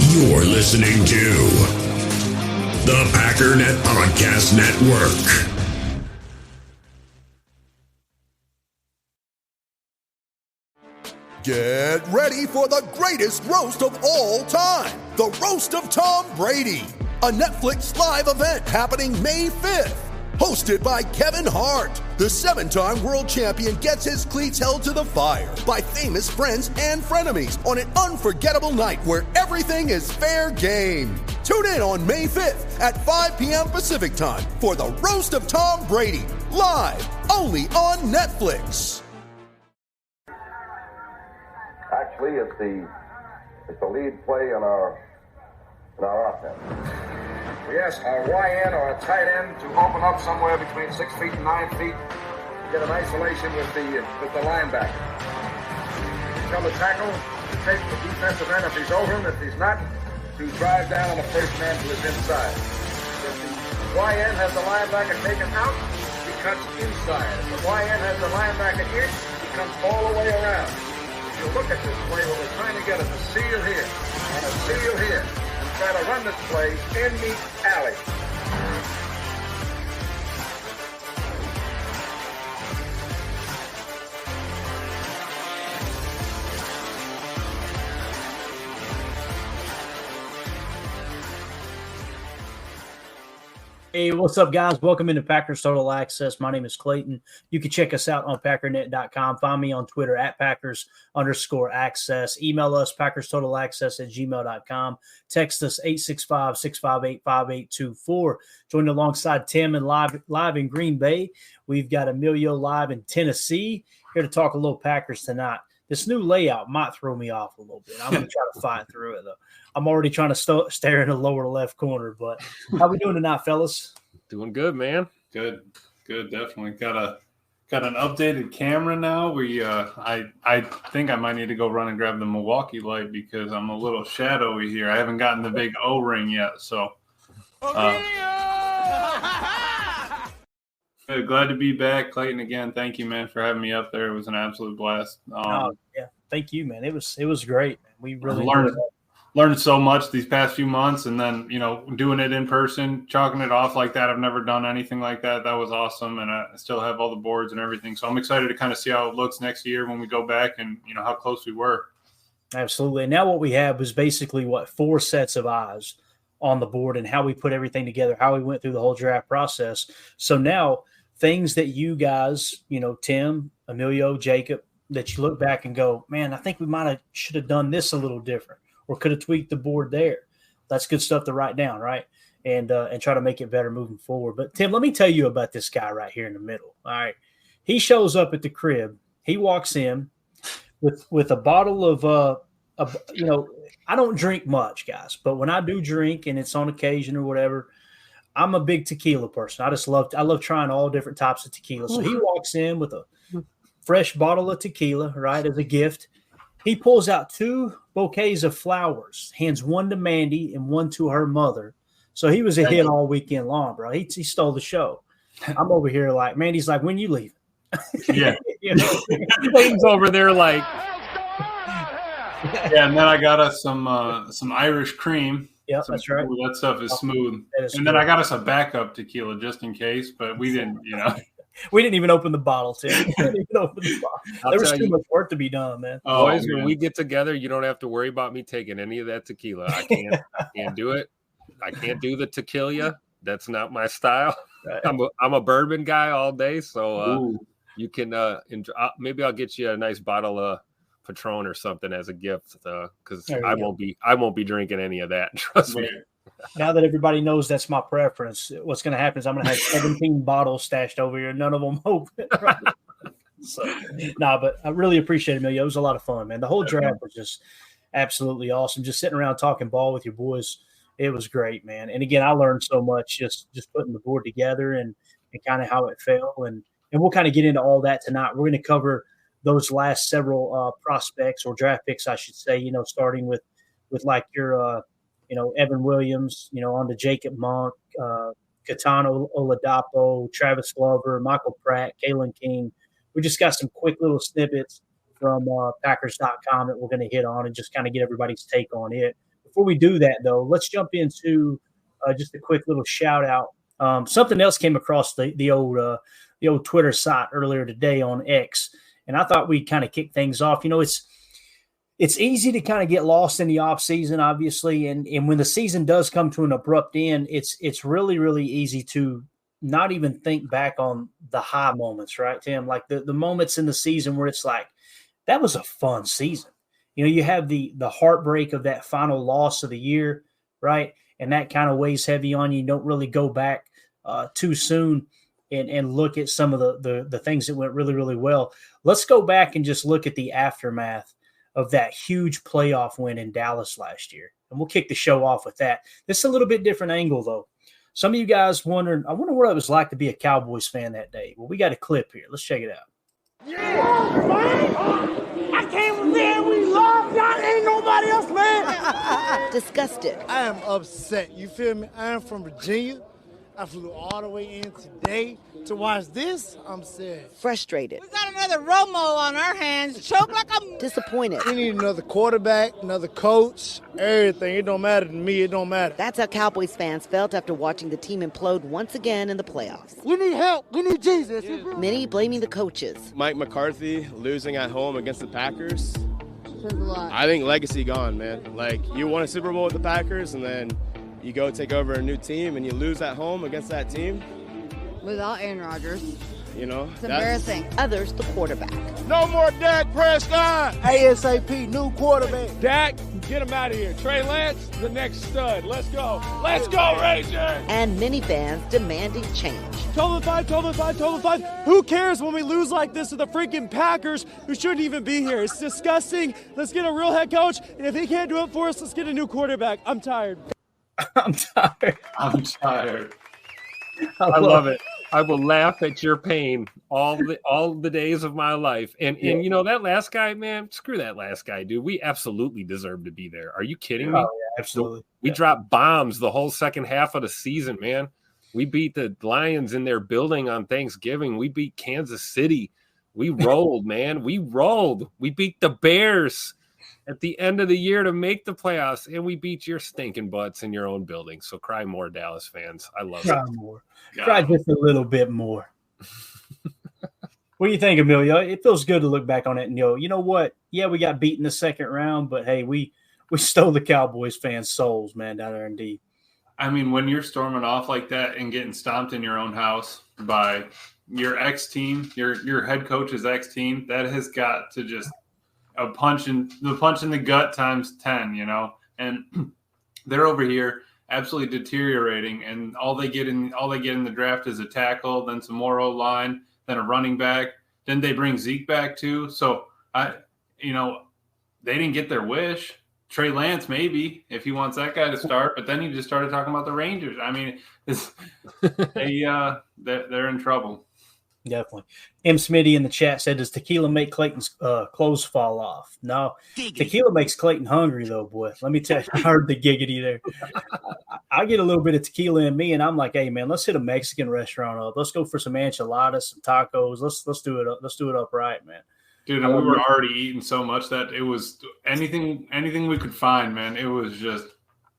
You're listening to the Packernet Podcast Network. Get ready for the greatest roast of all time, the Roast of Tom Brady, a Netflix live event happening May 5th. Hosted by Kevin Hart, the 7-time world champion gets his cleats held to the fire by famous friends and frenemies on an unforgettable night where everything is fair game. Tune in on May 5th at 5 p.m. Pacific time for the Roast of Tom Brady, live only on Netflix. Actually, it's the lead play in our offense. We ask our YN or a tight end to open up somewhere between 6 feet and 9 feet, get an isolation with the linebacker. Tell the tackle to take the defensive end if he's over him. If he's not, to drive down on the first man to his inside. If the YN has the linebacker taken out, he cuts inside. If the YN has the linebacker in, he comes all the way around. If you look at this play, what we're trying to get is a seal here and a seal here. Try to run this play in the alley. Hey, what's up, guys? Welcome into Packers Total Access. My name is Clayton. You can check us out on Packernet.com. Find me on Twitter at Packers_access. Email us, PackersTotalAccess@gmail.com. Text us 865-658-5824. Joined alongside Tim and live in Green Bay. We've got Emilio live in Tennessee. Here to talk a little Packers tonight. This new layout might throw me off a little bit. I'm going to try to fight through it, though. I'm already trying to stare in the lower left corner. But how we doing tonight, fellas? Doing good, man. Good. Definitely got an updated camera now. I think I might need to go run and grab the Milwaukee light because I'm a little shadowy here. I haven't gotten the big O-ring yet, so. Glad to be back, Clayton. Again, thank you, man, for having me up there. It was an absolute blast. Yeah, thank you, man. It was great. We really learned so much these past few months, and then doing it in person, chalking it off like that. I've never done anything like that. That was awesome, and I still have all the boards and everything. So I'm excited to kind of see how it looks next year when we go back and how close we were. Absolutely. And now what we have was basically 4 sets of eyes on the board and how we put everything together, how we went through the whole draft process. So now things that you guys, Tim, Emilio, Jacob, that you look back and go, man, I think we should have done this a little different or could have tweaked the board there. That's good stuff to write down, right? And try to make it better moving forward. But, Tim, let me tell you about this guy right here in the middle, all right? He shows up at the crib. He walks in with a bottle of I don't drink much, guys, but when I do drink and it's on occasion or whatever, I'm a big tequila person. I love trying all different types of tequila. So he walks in with a fresh bottle of tequila, right, as a gift. He pulls out 2 bouquets of flowers, hands one to Mandy and one to her mother. So he was a hit all weekend long, bro. He stole the show. I'm over here like, Mandy's like, when you leaving? Yeah. He's over there like. Yeah, and then I got us some Irish cream. Yeah, that's right. That stuff is smooth. Then I got us a backup tequila just in case, but we didn't, We didn't even open the bottle, Tim. There was too much work to be done, man. Boys, when we get together, you don't have to worry about me taking any of that tequila. I can't do it. I can't do the tequila. That's not my style. Right. I'm a bourbon guy all day, so you can maybe I'll get you a nice bottle of Patron or something as a gift because I won't be drinking any of that. Trust me. Now that everybody knows that's my preference, what's going to happen is I'm going to have 17 bottles stashed over here, none of them open. Right? But I really appreciate it, Emilio. It was a lot of fun, man. The whole draft was just absolutely awesome. Just sitting around talking ball with your boys, it was great, man. And again, I learned so much just putting the board together and kind of how it fell. And we'll kind of get into all that tonight. We're going to cover those last several prospects or draft picks, I should say, starting with like your Evan Williams, on to Jacob Monk, Katana Oladapo, Travis Glover, Michael Pratt, Kalen King. We just got some quick little snippets from Packers.com that we're going to hit on and just kind of get everybody's take on it Before we do that, though, let's jump into just a quick little shout out. Something else came across the old Twitter site earlier today on X, and I thought we'd kind of kick things off. It's easy to kind of get lost in the off season, obviously, and when the season does come to an abrupt end, it's really, really easy to not even think back on the high moments, right, Tim? Like the moments in the season where it's like, that was a fun season. You have the heartbreak of that final loss of the year, right? And that kind of weighs heavy on you. You don't really go back too soon and look at some of the things that went really, really well. Let's go back and just look at the aftermath of that huge playoff win in Dallas last year. And we'll kick the show off with that. This is a little bit different angle, though. Some of you guys wondering, I wonder what it was like to be a Cowboys fan that day. Well, we got a clip here. Let's check it out. Yeah, man. I came from there. We love y'all. Ain't nobody else, man. Disgusted. I am upset. You feel me? I am from Virginia. I flew all the way in today to watch this. I'm sad. Frustrated. We got another Romo on our hands. Choke like a... Disappointed. We need another quarterback, another coach, everything. It don't matter to me. It don't matter. That's how Cowboys fans felt after watching the team implode once again in the playoffs. We need help. We need Jesus. Yeah. Many blaming the coaches. Mike McCarthy losing at home against the Packers. I think legacy gone, man. Like, you won a Super Bowl with the Packers, and then you go take over a new team and you lose at home against that team. Without Aaron Rodgers. It's embarrassing. Others, the quarterback. No more Dak Prescott. ASAP, new quarterback. Dak, get him out of here. Trey Lance, the next stud. Let's go. Let's go, Rangers. And many fans demanding change. 12-5. Who cares when we lose like this to the freaking Packers who shouldn't even be here? It's disgusting. Let's get a real head coach. And if he can't do it for us, let's get a new quarterback. I'm tired. I'm tired. I love it. I will laugh at your pain all the days of my life. And that last guy, man, screw that last guy, dude. We absolutely deserve to be there. Are you kidding me? Oh, yeah, absolutely. We dropped bombs the whole second half of the season, man. We beat the Lions in their building on Thanksgiving. We beat Kansas City. We rolled, man. We rolled. We beat the Bears at the end of the year to make the playoffs, and we beat your stinking butts in your own building. So cry more, Dallas fans. I love cry it. More. Cry just a little bit more. What do you think, Emilio? It feels good to look back on it and go, you know what? Yeah, we got beat in the second round, but hey, we stole the Cowboys fans' souls, man, down there in D. I mean, when you're storming off like that and getting stomped in your own house by your ex-team, your head coach's ex-team, that has got to just a punch in the gut times 10, and they're over here absolutely deteriorating, and all they get in the draft is a tackle, then some more O-line, then a running back. Then they bring Zeke back too. So they didn't get their wish. Trey Lance, maybe, if he wants that guy to start, but then he just started talking about the Rangers. I mean, they're in trouble. Definitely. M. Smitty in the chat said, does tequila make Clayton's clothes fall off? No. Tequila makes Clayton hungry, though, boy. Let me tell you, I heard the giggity there. I get a little bit of tequila in me, and I'm like, hey, man, let's hit a Mexican restaurant up. Let's go for some enchiladas, some tacos. Let's do it up. Let's do it up right, man. Dude, and we were already eating so much that it was anything we could find, man. It was just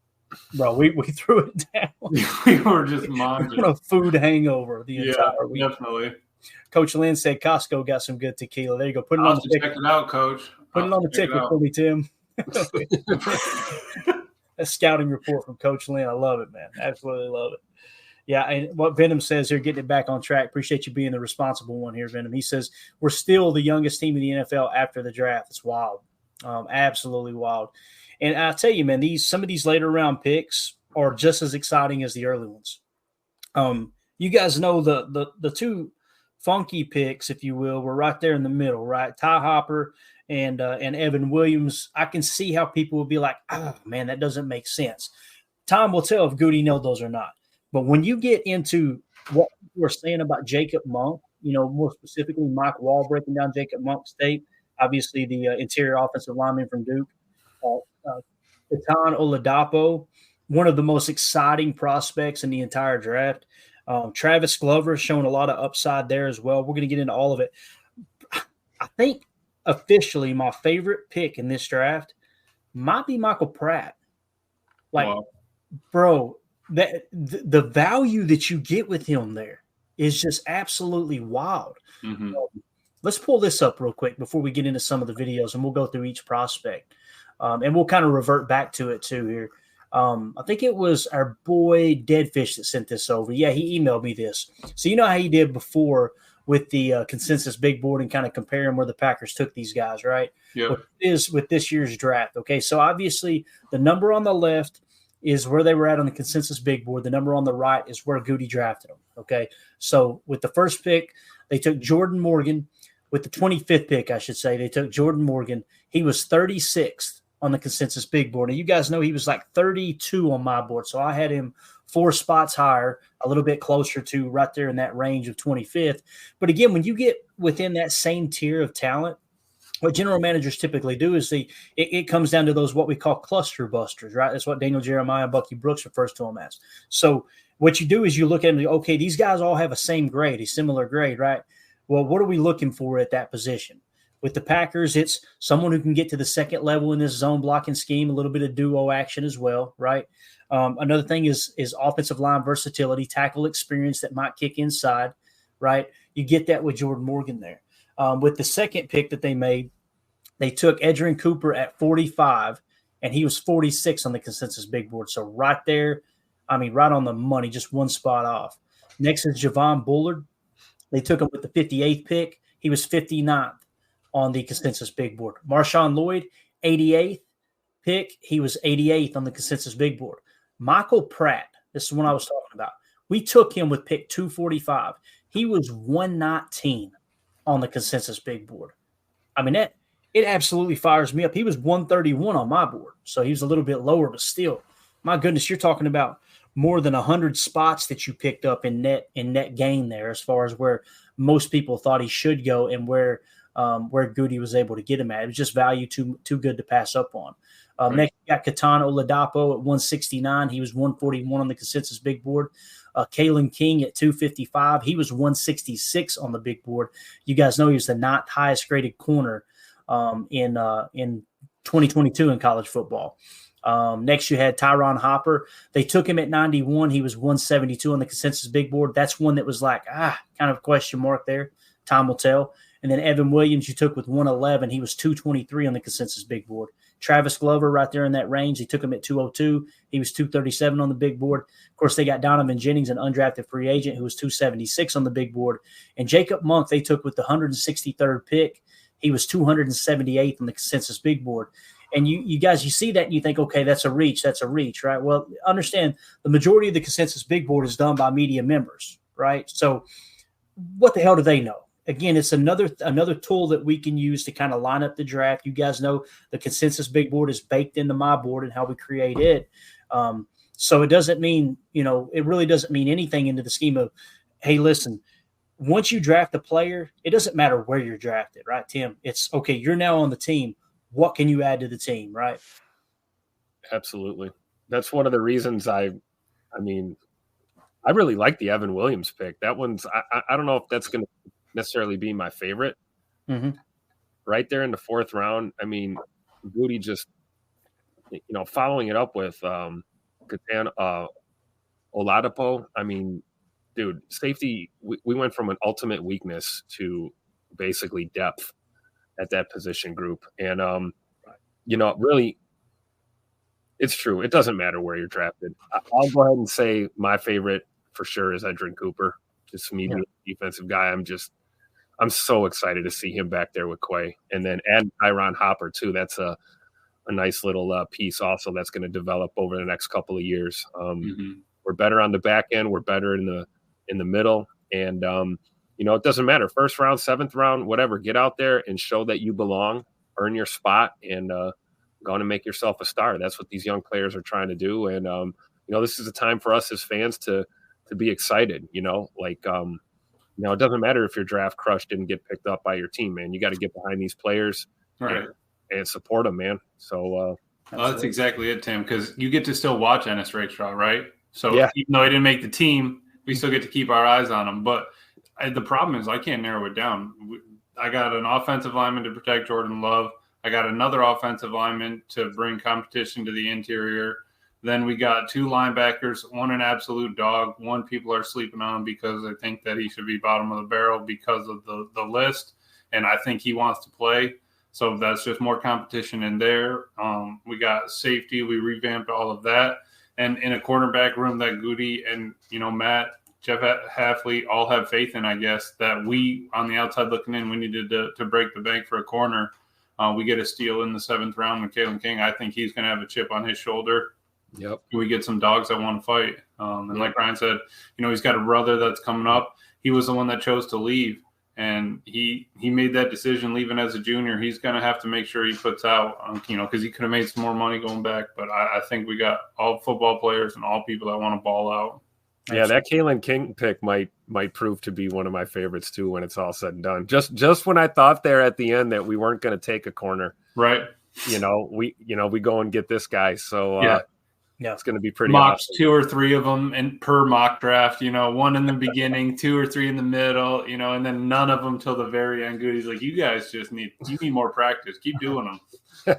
– bro, we threw it down. We were just munching. A food hangover the entire week. Definitely. Coach Lynn said Costco got some good tequila. There you go. Put it on the ticket. Check it out, Coach. Put it on the ticket for me, Tim. A scouting report from Coach Lynn. I love it, man. Absolutely love it. Yeah, and what Venom says here, getting it back on track. Appreciate you being the responsible one here, Venom. He says, we're still the youngest team in the NFL after the draft. It's wild. Absolutely wild. And I tell you, man, some of these later round picks are just as exciting as the early ones. You guys know the two funky picks, if you will, were right there in the middle, right? Ty Hopper and Evan Williams. I can see how people will be like, oh, man, that doesn't make sense. Time will tell if Goody nailed those or not. But when you get into what we're saying about Jacob Monk, more specifically Mike Wall breaking down Jacob Monk's tape, obviously the interior offensive lineman from Duke, Ketan Oladapo, one of the most exciting prospects in the entire draft. Travis Glover showing a lot of upside there as well. We're going to get into all of it. I think officially my favorite pick in this draft might be Michael Pratt. Like, wow. Bro, that the value that you get with him there is just absolutely wild. Mm-hmm. Let's pull this up real quick before we get into some of the videos, and we'll go through each prospect. And we'll kind of revert back to it too here. I think it was our boy Deadfish that sent this over. Yeah, he emailed me this. So you know how he did before with the consensus big board and kind of comparing where the Packers took these guys, right? Yeah. With this year's draft. Okay, so obviously the number on the left is where they were at on the consensus big board. The number on the right is where Goody drafted them. Okay, so with the first pick, they took Jordan Morgan. With the 25th pick, I should say, they took Jordan Morgan. He was 36th on the consensus big board. And you guys know he was like 32 on my board. So I had him 4 spots higher, a little bit closer to right there in that range of 25th. But again, when you get within that same tier of talent, what general managers typically do is it comes down to those what we call cluster busters, right? That's what Daniel Jeremiah and Bucky Brooks refers to them as. So what you do is you look at them and go, okay, these guys all have a similar grade, right? Well, what are we looking for at that position? With the Packers, it's someone who can get to the second level in this zone blocking scheme, a little bit of duo action as well, right? Another thing is offensive line versatility, tackle experience that might kick inside, right? You get that with Jordan Morgan there. With the second pick that they made, they took Edgerrin Cooper at 45, and he was 46 on the consensus big board. So right there, right on the money, just one spot off. Next is Javon Bullard. They took him with the 58th pick. He was 59th on the consensus big board. Marshawn Lloyd, 88th pick. He was 88th on the consensus big board. Michael Pratt, this is one I was talking about. We took him with pick 245. He was 119 on the consensus big board. It absolutely fires me up. He was 131 on my board, so he was a little bit lower, but still, my goodness, you're talking about more than 100 spots that you picked up in net gain there, as far as where most people thought he should go and where Goody was able to get him at. It was just value too good to pass up on. Right. Next, you got Katan Oladapo at 169. He was 141 on the consensus big board. Kalen King at 255. He was 166 on the big board. You guys know he was the not highest graded corner in 2022 in college football. Next, you had Tyron Hopper. They took him at 91. He was 172 on the consensus big board. That's one that was like, kind of question mark there. Time will tell. And then Evan Williams, you took with 111. He was 223 on the consensus big board. Travis Glover right there in that range. They took him at 202. He was 237 on the big board. Of course, they got Donovan Jennings, an undrafted free agent, who was 276 on the big board. And Jacob Monk, they took with the 163rd pick. He was 278th on the consensus big board. And you guys, you see that and you think, okay, that's a reach, right? Well, understand the majority of the consensus big board is done by media members, right? So what the hell do they know? Again, it's another tool that we can use to kind of line up the draft. You guys know the consensus big board is baked into my board and how we create it. So it doesn't mean, it really doesn't mean anything into the scheme of, hey, listen, once you draft a player, it doesn't matter where you're drafted, right, Tim? It's, okay, you're now on the team. What can you add to the team, right? Absolutely. That's one of the reasons I really like the Evan Williams pick. That one's I don't know if that's going to necessarily be my favorite. Mm-hmm. Right there in the 4th round. Goody just, following it up with Katan Oladapo. Dude, safety, we went from an ultimate weakness to basically depth at that position group. And, really, it's true. It doesn't matter where you're drafted. I'll go ahead and say my favorite for sure is Edgerrin Cooper. Just me being a defensive guy. I'm so excited to see him back there with Quay. And then add Tyron Hopper, too. That's a nice little piece also that's going to develop over the next couple of years. We're better on the back end. We're better in the middle. And, it doesn't matter. 1st round, 7th round, whatever. Get out there and show that you belong, earn your spot, and go on and make yourself a star. That's what these young players are trying to do. And, this is a time for us as fans to be excited, it doesn't matter if your draft crush didn't get picked up by your team, man. You got to get behind these players and support them, man. So that's exactly it, Tim, because you get to still watch Ennis Rakestraw, right? So even though he didn't make the team, we still get to keep our eyes on him. But the problem is I can't narrow it down. I got an offensive lineman to protect Jordan Love. I got another offensive lineman to bring competition to the interior. Then we got 2 linebackers, one an absolute dog, one people are sleeping on because they think that he should be bottom of the barrel because of the list. And I think he wants to play. So that's just more competition in there. We got safety. We revamped all of that. And in a cornerback room that Goody and, Matt, Jeff Hafley all have faith in, I guess, that we, on the outside looking in, we needed to break the bank for a corner. We get a steal in the 7th round with Kalen King. I think he's going to have a chip on his shoulder. Yep. We get some dogs that want to fight. And like Ryan said, he's got a brother that's coming up. He was the one that chose to leave. And he made that decision leaving as a junior. He's going to have to make sure he puts out, because he could have made some more money going back. But I think we got all football players and all people that want to ball out. Yeah, that Kalen King pick might prove to be one of my favorites too when it's all said and done. Just when I thought there at the end that we weren't going to take a corner, right? We go and get this guy. So yeah, it's going to be pretty mocks awesome. 2 or 3 of them and per mock draft, one in the beginning, 2 or 3 in the middle, and then none of them till the very end. Goody's like, you guys need more practice. Keep doing them.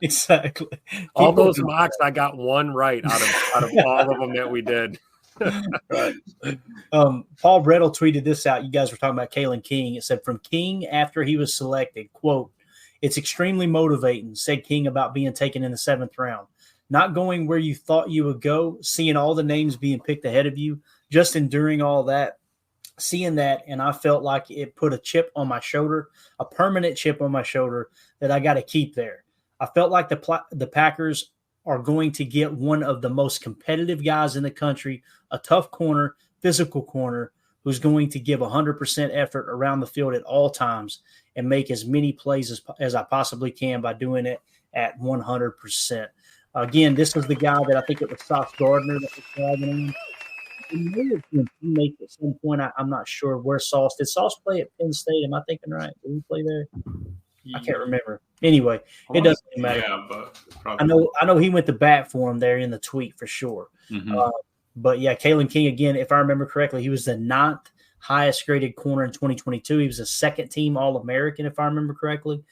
Exactly. All those mocks, I got one right out of all of them that we did. Right. Paul Brettel tweeted this out. You guys were talking about Kalen King. It said, from King after he was selected, quote, "It's extremely motivating," said King about being taken in the 7th round. Not going where you thought you would go, seeing all the names being picked ahead of you, just enduring all that, seeing that, and I felt like it put a chip on my shoulder, a permanent chip on my shoulder that I got to keep there. I felt like the Packers are going to get one of the most competitive guys in the country, a tough corner, physical corner, who's going to give 100% effort around the field at all times and make as many plays as I possibly can by doing it at 100%. Again, this was the guy that I think it was Sauce Gardner that was driving in. He may have been a teammate at some point. I'm not sure where Sauce – did Sauce play at Penn State? Am I thinking right? Did he play there? I can't remember. Anyway, it doesn't matter. Yeah, but I know he went to bat for him there in the tweet for sure. Mm-hmm. But yeah, Kalen King, again, if I remember correctly, he was the 9th highest graded corner in 2022. He was a 2nd team All-American, if I remember correctly.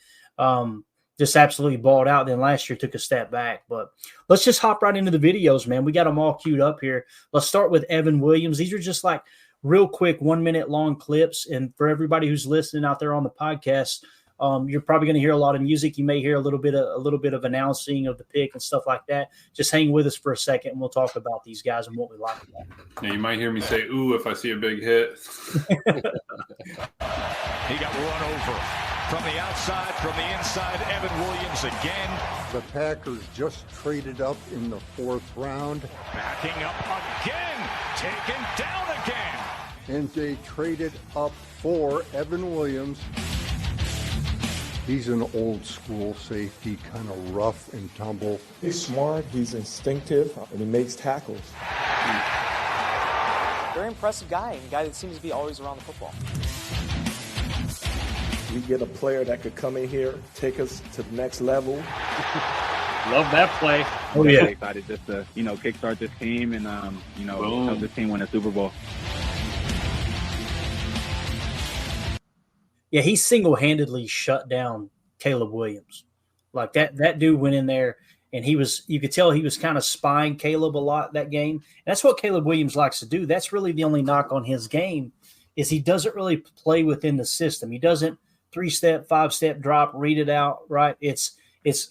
Just absolutely balled out. Then last year took a step back. But let's just hop right into the videos, man. We got them all queued up here. Let's start with Evan Williams. These are just like real quick 1-minute long clips. And for everybody who's listening out there on the podcast, you're probably going to hear a lot of music. You may hear a little bit of announcing of the pick and stuff like that. Just hang with us for a second, and we'll talk about these guys and what we like about them. Yeah, you might hear me say, ooh, if I see a big hit. He got run over from the outside, from the inside. Evan Williams again. The Packers just traded up in the 4th round. Backing up again. Taken down again. And they traded up for Evan Williams. He's an old school safety, kind of rough and tumble. He's smart, he's instinctive, and he makes tackles. Very impressive guy, and a guy that seems to be always around the football. We get a player that could come in here, take us to the next level. Love that play. Oh yeah, excited just to kickstart this team and help this team win a Super Bowl. Yeah, he single-handedly shut down Caleb Williams. Like that dude went in there and you could tell he was kind of spying Caleb a lot that game. And that's what Caleb Williams likes to do. That's really the only knock on his game is he doesn't really play within the system. He doesn't 3-step, 5-step drop, read it out, right? It's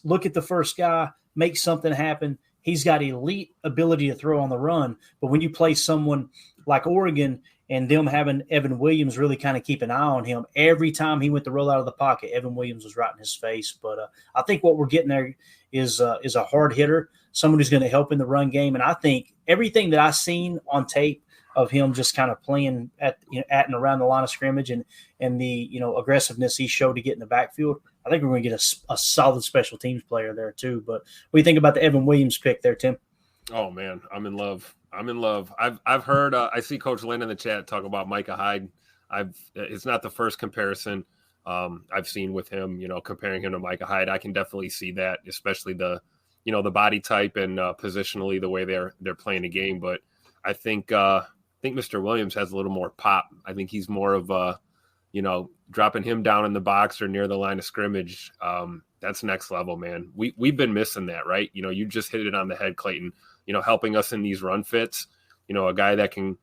look at the first guy, make something happen. He's got elite ability to throw on the run. But when you play someone like Oregon and them having Evan Williams really kind of keep an eye on him, every time he went to roll out of the pocket, Evan Williams was right in his face. But I think what we're getting there is a hard hitter, someone who's going to help in the run game. And I think everything that I've seen on tape of him just kind of playing at and around the line of scrimmage and the aggressiveness he showed to get in the backfield, I think we're going to get a solid special teams player there too. But what do you think about the Evan Williams pick there, Tim? Oh man, I'm in love. I've heard. I see Coach Lynn in the chat talk about Micah Hyde. It's not the first comparison I've seen with him. Comparing him to Micah Hyde, I can definitely see that, especially the body type and positionally the way they're playing the game. But I think Mr. Williams has a little more pop. I think he's more of a dropping him down in the box or near the line of scrimmage, that's next level, man. We've been missing that, right? You just hit it on the head, Clayton. Helping us in these run fits. A guy that can,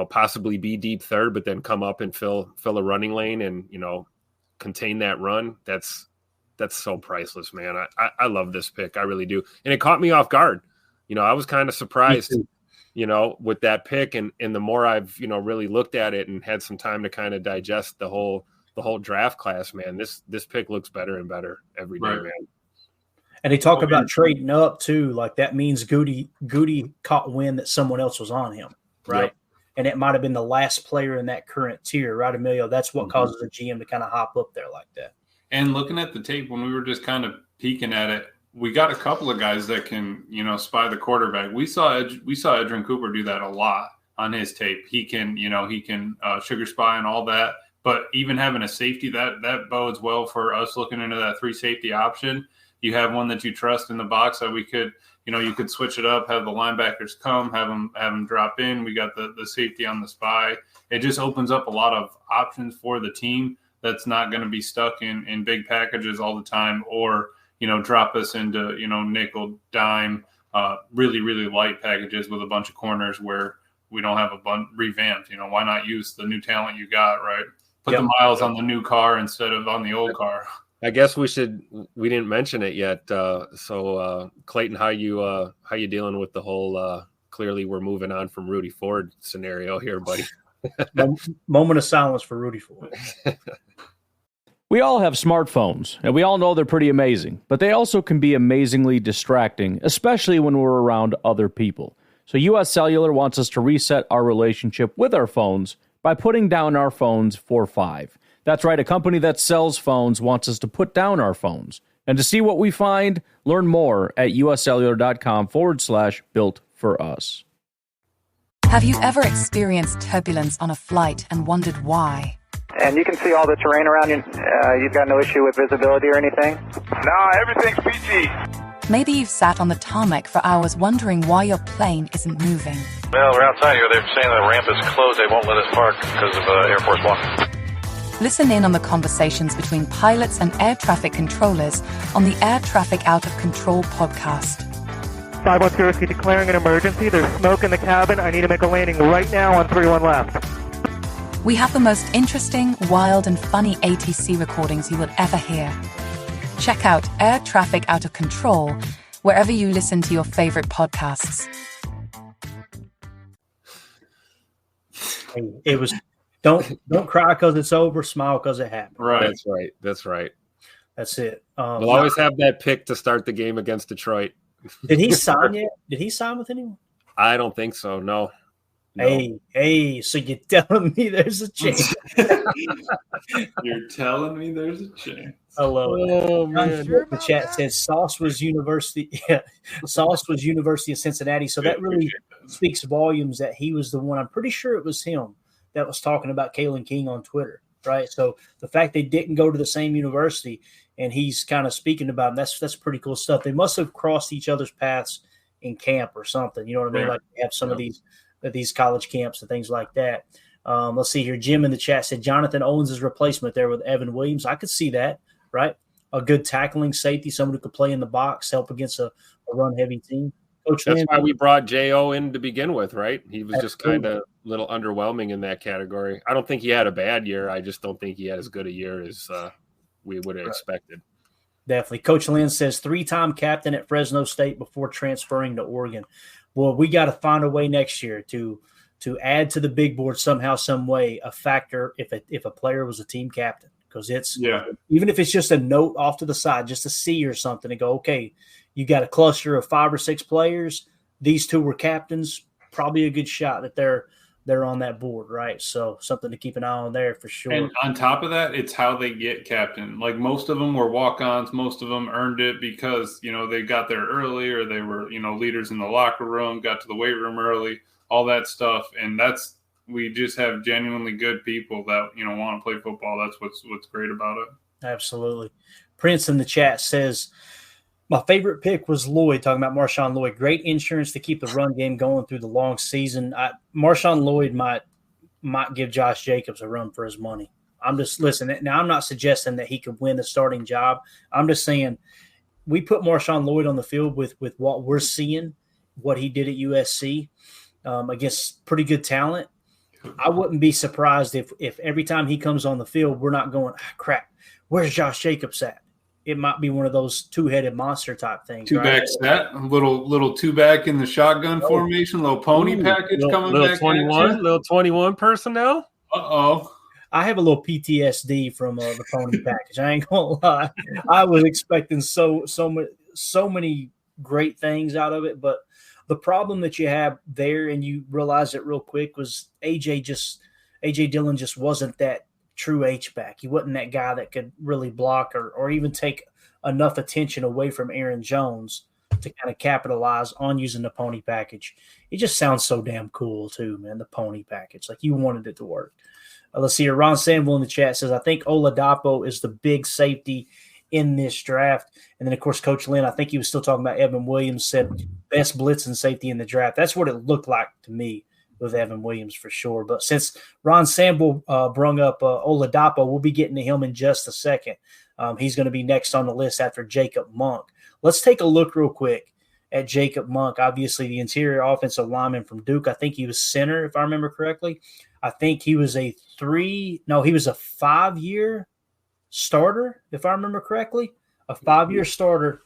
possibly be deep third, but then come up and fill a running lane and, contain that run. That's so priceless, man. I love this pick. I really do. And it caught me off guard. I was kind of surprised, with that pick. And the more I've, really looked at it and had some time to kind of digest the whole draft class, man, this pick looks better and better every day, man. And they talk about trading up too. Like that means Goody caught wind that someone else was on him, right? Yep. And it might have been the last player in that current tier, right, Emilio? That's what causes a GM to kind of hop up there like that. And looking at the tape, when we were just kind of peeking at it, we got a couple of guys that can, spy the quarterback. We saw Edgerrin Cooper do that a lot on his tape. He can sugar spy and all that. But even having a safety, that bodes well for us looking into that 3 safety option. You have one that you trust in the box that we could, you could switch it up, have the linebackers come, have them drop in. We got the safety on the spy. It just opens up a lot of options for the team that's not going to be stuck in big packages all the time or, drop us into, nickel, dime, really, really light packages with a bunch of corners where we don't have a bunch revamped. Why not use the new talent you got, right? Put the miles on the new car instead of on the old car. I guess we didn't mention it yet. So Clayton, how you dealing with the whole clearly we're moving on from Rudy Ford scenario here, buddy? Moment of silence for Rudy Ford. We all have smartphones, and we all know they're pretty amazing, but they also can be amazingly distracting, especially when we're around other people. So US Cellular wants us to reset our relationship with our phones by putting down our phones for $5. That's right, a company that sells phones wants us to put down our phones. And to see what we find, learn more at uscellular.com/built-for-us. Have you ever experienced turbulence on a flight and wondered why? And you can see all the terrain around you. You've got no issue with visibility or anything? No, everything's PG. Maybe you've sat on the tarmac for hours wondering why your plane isn't moving. Well, we're outside here. They're saying the ramp is closed. They won't let us park because of Air Force One. Listen in on the conversations between pilots and air traffic controllers on the Air Traffic Out of Control podcast. 512 Whiskey declaring an emergency. There's smoke in the cabin. I need to make a landing right now on 31 left. We have the most interesting, wild, and funny ATC recordings you will ever hear. Check out Air Traffic Out of Control wherever you listen to your favorite podcasts. It was don't cry because it's over, smile because it happened. Right. That's right. That's it. We'll always have that pick to start the game against Detroit. Did he sign yet? Did he sign with anyone? I don't think so. No. Hey, so you're telling me there's a chance? You're telling me there's a chance. I love it. Oh, man. The chat says Sauce was University of Cincinnati. So that really speaks volumes that he was the one. I'm pretty sure it was him that was talking about Kalen King on Twitter, right? So the fact they didn't go to the same university and he's kind of speaking about them, that's pretty cool stuff. They must have crossed each other's paths in camp or something. You know what I mean? Like they have some of these college camps and things like that. Let's see here. Jim in the chat said Jonathan Owens' replacement there with Evan Williams. I could see that, right? A good tackling safety, someone who could play in the box, help against a run-heavy team. Coach That's Lynn, why we brought J.O. in to begin with, right? He was just kind of a little underwhelming in that category. I don't think he had a bad year. I just don't think he had as good a year as we would have expected. Definitely. Coach Lynn says 3-time captain at Fresno State before transferring to Oregon. Well, we got to find a way next year to add to the big board somehow, some way, a factor if a player was a team captain, because even if it's just a note off to the side, just a C or something, and go, okay, you got a cluster of 5 or 6 players. These 2 were captains. Probably a good shot that they're on that board, right? So something to keep an eye on there for sure. And on top of that, it's how they get captain. Like most of them were walk-ons. Most of them earned it because, they got there early or they were, leaders in the locker room, got to the weight room early, all that stuff. And we just have genuinely good people that, want to play football. That's what's great about it. Absolutely. Prince in the chat says, my favorite pick was Lloyd, talking about Marshawn Lloyd. Great insurance to keep the run game going through the long season. Marshawn Lloyd might give Josh Jacobs a run for his money. I'm just listening. Now, I'm not suggesting that he could win the starting job. I'm just saying we put Marshawn Lloyd on the field with what we're seeing, what he did at USC against pretty good talent. I wouldn't be surprised if every time he comes on the field, we're not going, crap, where's Josh Jacobs at? It might be one of those two-headed monster type things. Two-back set, a little two-back in the shotgun formation, little pony package coming back. 21 personnel. Uh-oh. I have a little PTSD from the pony package. I ain't gonna lie. I was expecting so many great things out of it, but the problem that you have there, and you realize it real quick, was AJ Dillon just wasn't that true H-back. He wasn't that guy that could really block or even take enough attention away from Aaron Jones to kind of capitalize on using the pony package. It just sounds so damn cool too, man, the pony package. Like you wanted it to work. Let's see here. Ron Sanville in the chat says, I think Oladapo is the big safety in this draft. And then, of course, Coach Lynn, I think he was still talking about Evan Williams, said best blitz and safety in the draft. That's what it looked like to me with Evan Williams for sure. But since Ron Sanville brung up Oladapo, we'll be getting to him in just a second. He's going to be next on the list after Jacob Monk. Let's take a look real quick at Jacob Monk, obviously the interior offensive lineman from Duke. I think he was center, if I remember correctly. I think he was he was a 5-year starter, if I remember correctly. A 5-year starter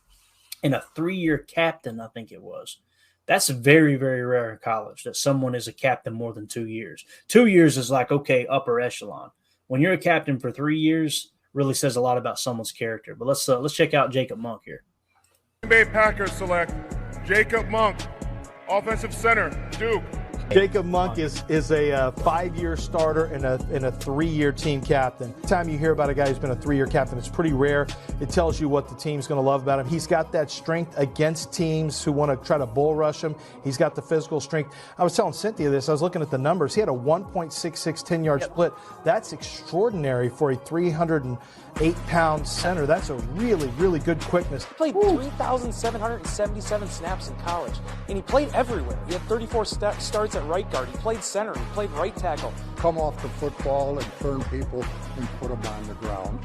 and a 3-year captain, I think it was. That's very, very rare in college that someone is a captain more than 2 years. 2 years is like, okay, upper echelon. When you're a captain for 3 years, really says a lot about someone's character. But let's check out Jacob Monk here. Green Bay Packers select Jacob Monk, offensive center, Duke. Jacob Monk is a 5-year starter and a 3-year team captain. Anytime you hear about a guy who's been a 3-year captain, it's pretty rare. It tells you what the team's going to love about him. He's got that strength against teams who want to try to bull rush him. He's got the physical strength. I was telling Cynthia this. I was looking at the numbers. He had a 1.66 10-yard split. That's extraordinary for a 308-pound center. That's a really, really good quickness. He played 3,777 snaps in college, and he played everywhere. He had 34 starts at right guard. He played center. He played right tackle. Come off the football and turn people and put them on the ground.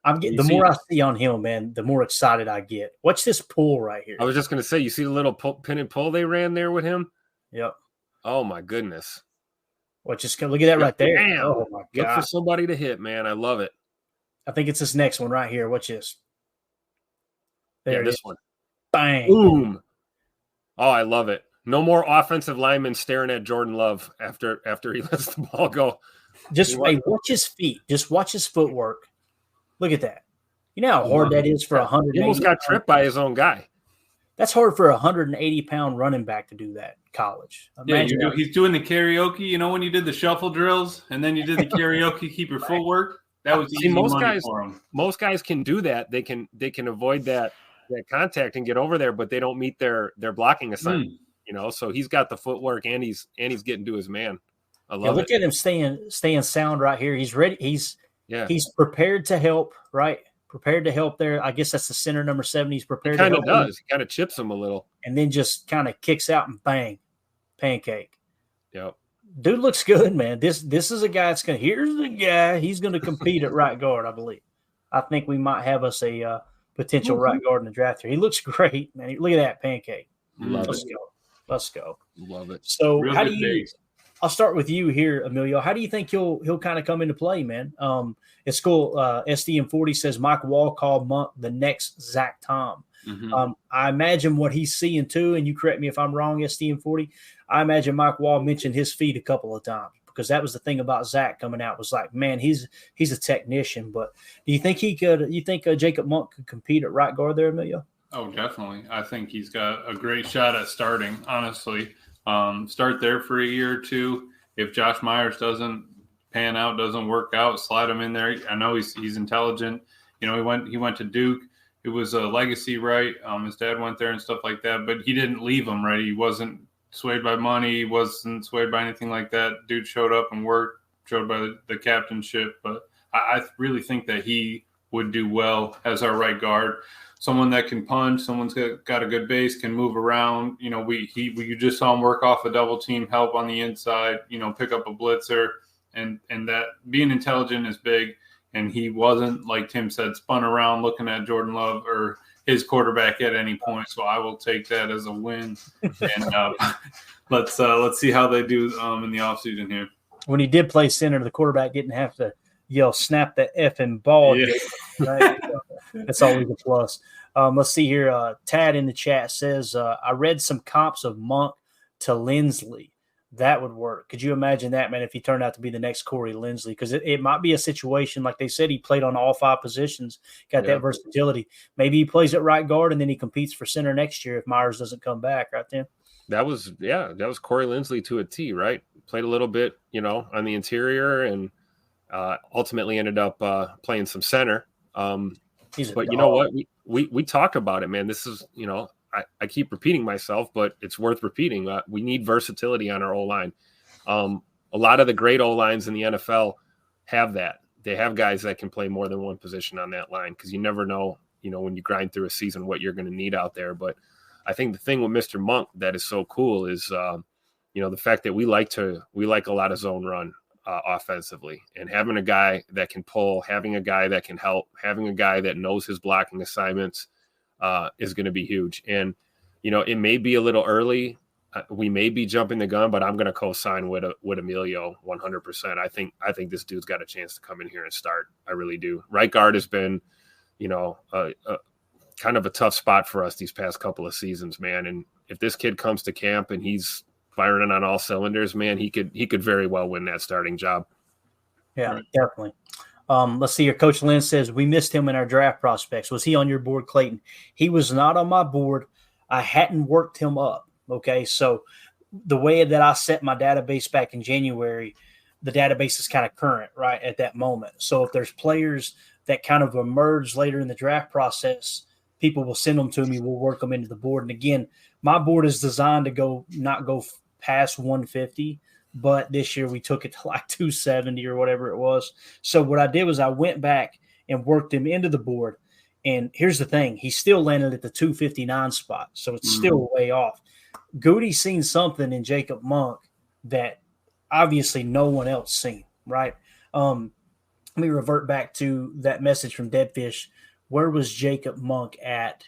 The more I see on him, man, the more excited I get. Watch this pull right here. I was just going to say, you see the little pin and pull they ran there with him? Yep. Oh, my goodness. Well, just look at that right there. Damn. Oh, my God. Look for somebody to hit, man. I love it. I think it's this next one right here. Watch this. There this one. Bang. Boom. Oh, I love it. No more offensive linemen staring at Jordan Love after he lets the ball go. Just watch his feet. Just watch his footwork. Look at that. You know how hard that is for 180. He almost got tripped by his own guy. That's hard for a 180-pound running back to do that in college. Imagine he's doing the karaoke. You know when you did the shuffle drills and then you did the karaoke, keep your footwork? That was easy money for him. Most guys can do that. They can avoid that contact and get over there, but they don't meet their blocking assignment. So he's got the footwork and he's getting to his man. I love it. Look at him staying sound right here. He's ready. He's prepared to help, right? Prepared to help there. I guess that's the center, number 7. He's prepared to help. He kind of does. He kind of chips him a little. And then just kind of kicks out and bang, pancake. Yep. Dude looks good, man. This is a guy that's going to – here's the guy. He's going to compete at right guard, I believe. I think we might have us a potential right guard in the draft here. He looks great, man. Look at that pancake. Let's go. Love it. So how do you – I'll start with you here, Emilio. How do you think he'll kind of come into play, man? It's cool. SDM40 says Mike Wall called Monk the next Zach Tom. Mm-hmm. I imagine what he's seeing too, and you correct me if I'm wrong, SDM40. I imagine Mike Wall mentioned his feet a couple of times because that was the thing about Zach coming out was like, man, he's a technician. But do you think he could? You think Jacob Monk could compete at right guard there, Emilio? Oh, definitely. I think he's got a great shot at starting. Honestly. Start there for a year or two. If Josh Myers doesn't pan out, doesn't work out, slide him in there. I know he's intelligent. He went to Duke. It was a legacy, right? His dad went there and stuff like that, but he didn't leave him, right? He wasn't swayed by money. He wasn't swayed by anything like that. Dude showed up and worked, showed by the captainship. But I really think that he would do well as our right guard. Someone that can punch, someone's got a good base, can move around. You just saw him work off a double team, help on the inside, pick up a blitzer and that being intelligent is big. And he wasn't, like Tim said, spun around looking at Jordan Love or his quarterback at any point. So I will take that as a win. And let's see how they do in the offseason here. When he did play center, the quarterback didn't have to yell, snap that effing ball. Yeah. Right? That's always a plus. Let's see here. Tad in the chat says, I read some comps of Monk to Lindsley. That would work. Could you imagine that, man, if he turned out to be the next Corey Lindsley? Because it might be a situation, like they said, he played on all 5 positions, got that versatility. Maybe he plays at right guard and then he competes for center next year if Myers doesn't come back, right, Tim? That was Corey Lindsley to a T, right? Played a little bit, on the interior and ultimately ended up playing some center. But you know what? We talk about it, man. This is, I keep repeating myself, but it's worth repeating. We need versatility on our O-line. A lot of the great O-lines in the NFL have that. They have guys that can play more than one position on that line because you never know, when you grind through a season, what you're going to need out there. But I think the thing with Mr. Monk that is so cool is, the fact that we like a lot of zone run offensively, and having a guy that can pull, having a guy that can help, having a guy that knows his blocking assignments is going to be huge. And, it may be a little early. We may be jumping the gun, but I'm going to co-sign with Emilio 100%. I think this dude's got a chance to come in here and start. I really do. Right guard has been, kind of a tough spot for us these past couple of seasons, man. And if this kid comes to camp and he's firing on all cylinders, man, he could very well win that starting job. Yeah, definitely. Let's see here. Coach Lynn says, we missed him in our draft prospects. Was he on your board, Clayton? He was not on my board. I hadn't worked him up. Okay. So the way that I set my database back in January, the database is kind of current right at that moment. So if there's players that kind of emerge later in the draft process, people will send them to me. We'll work them into the board. And again, my board is designed to not go past 150. But this year we took it to like 270 or whatever it was. So what I did was I went back and worked him into the board. And here's the thing. He still landed at the 259 spot. So it's still way off. Goody's seen something in Jacob Monk that obviously no one else seen, right? Let me revert back to that message from Deadfish. Where was Jacob Monk at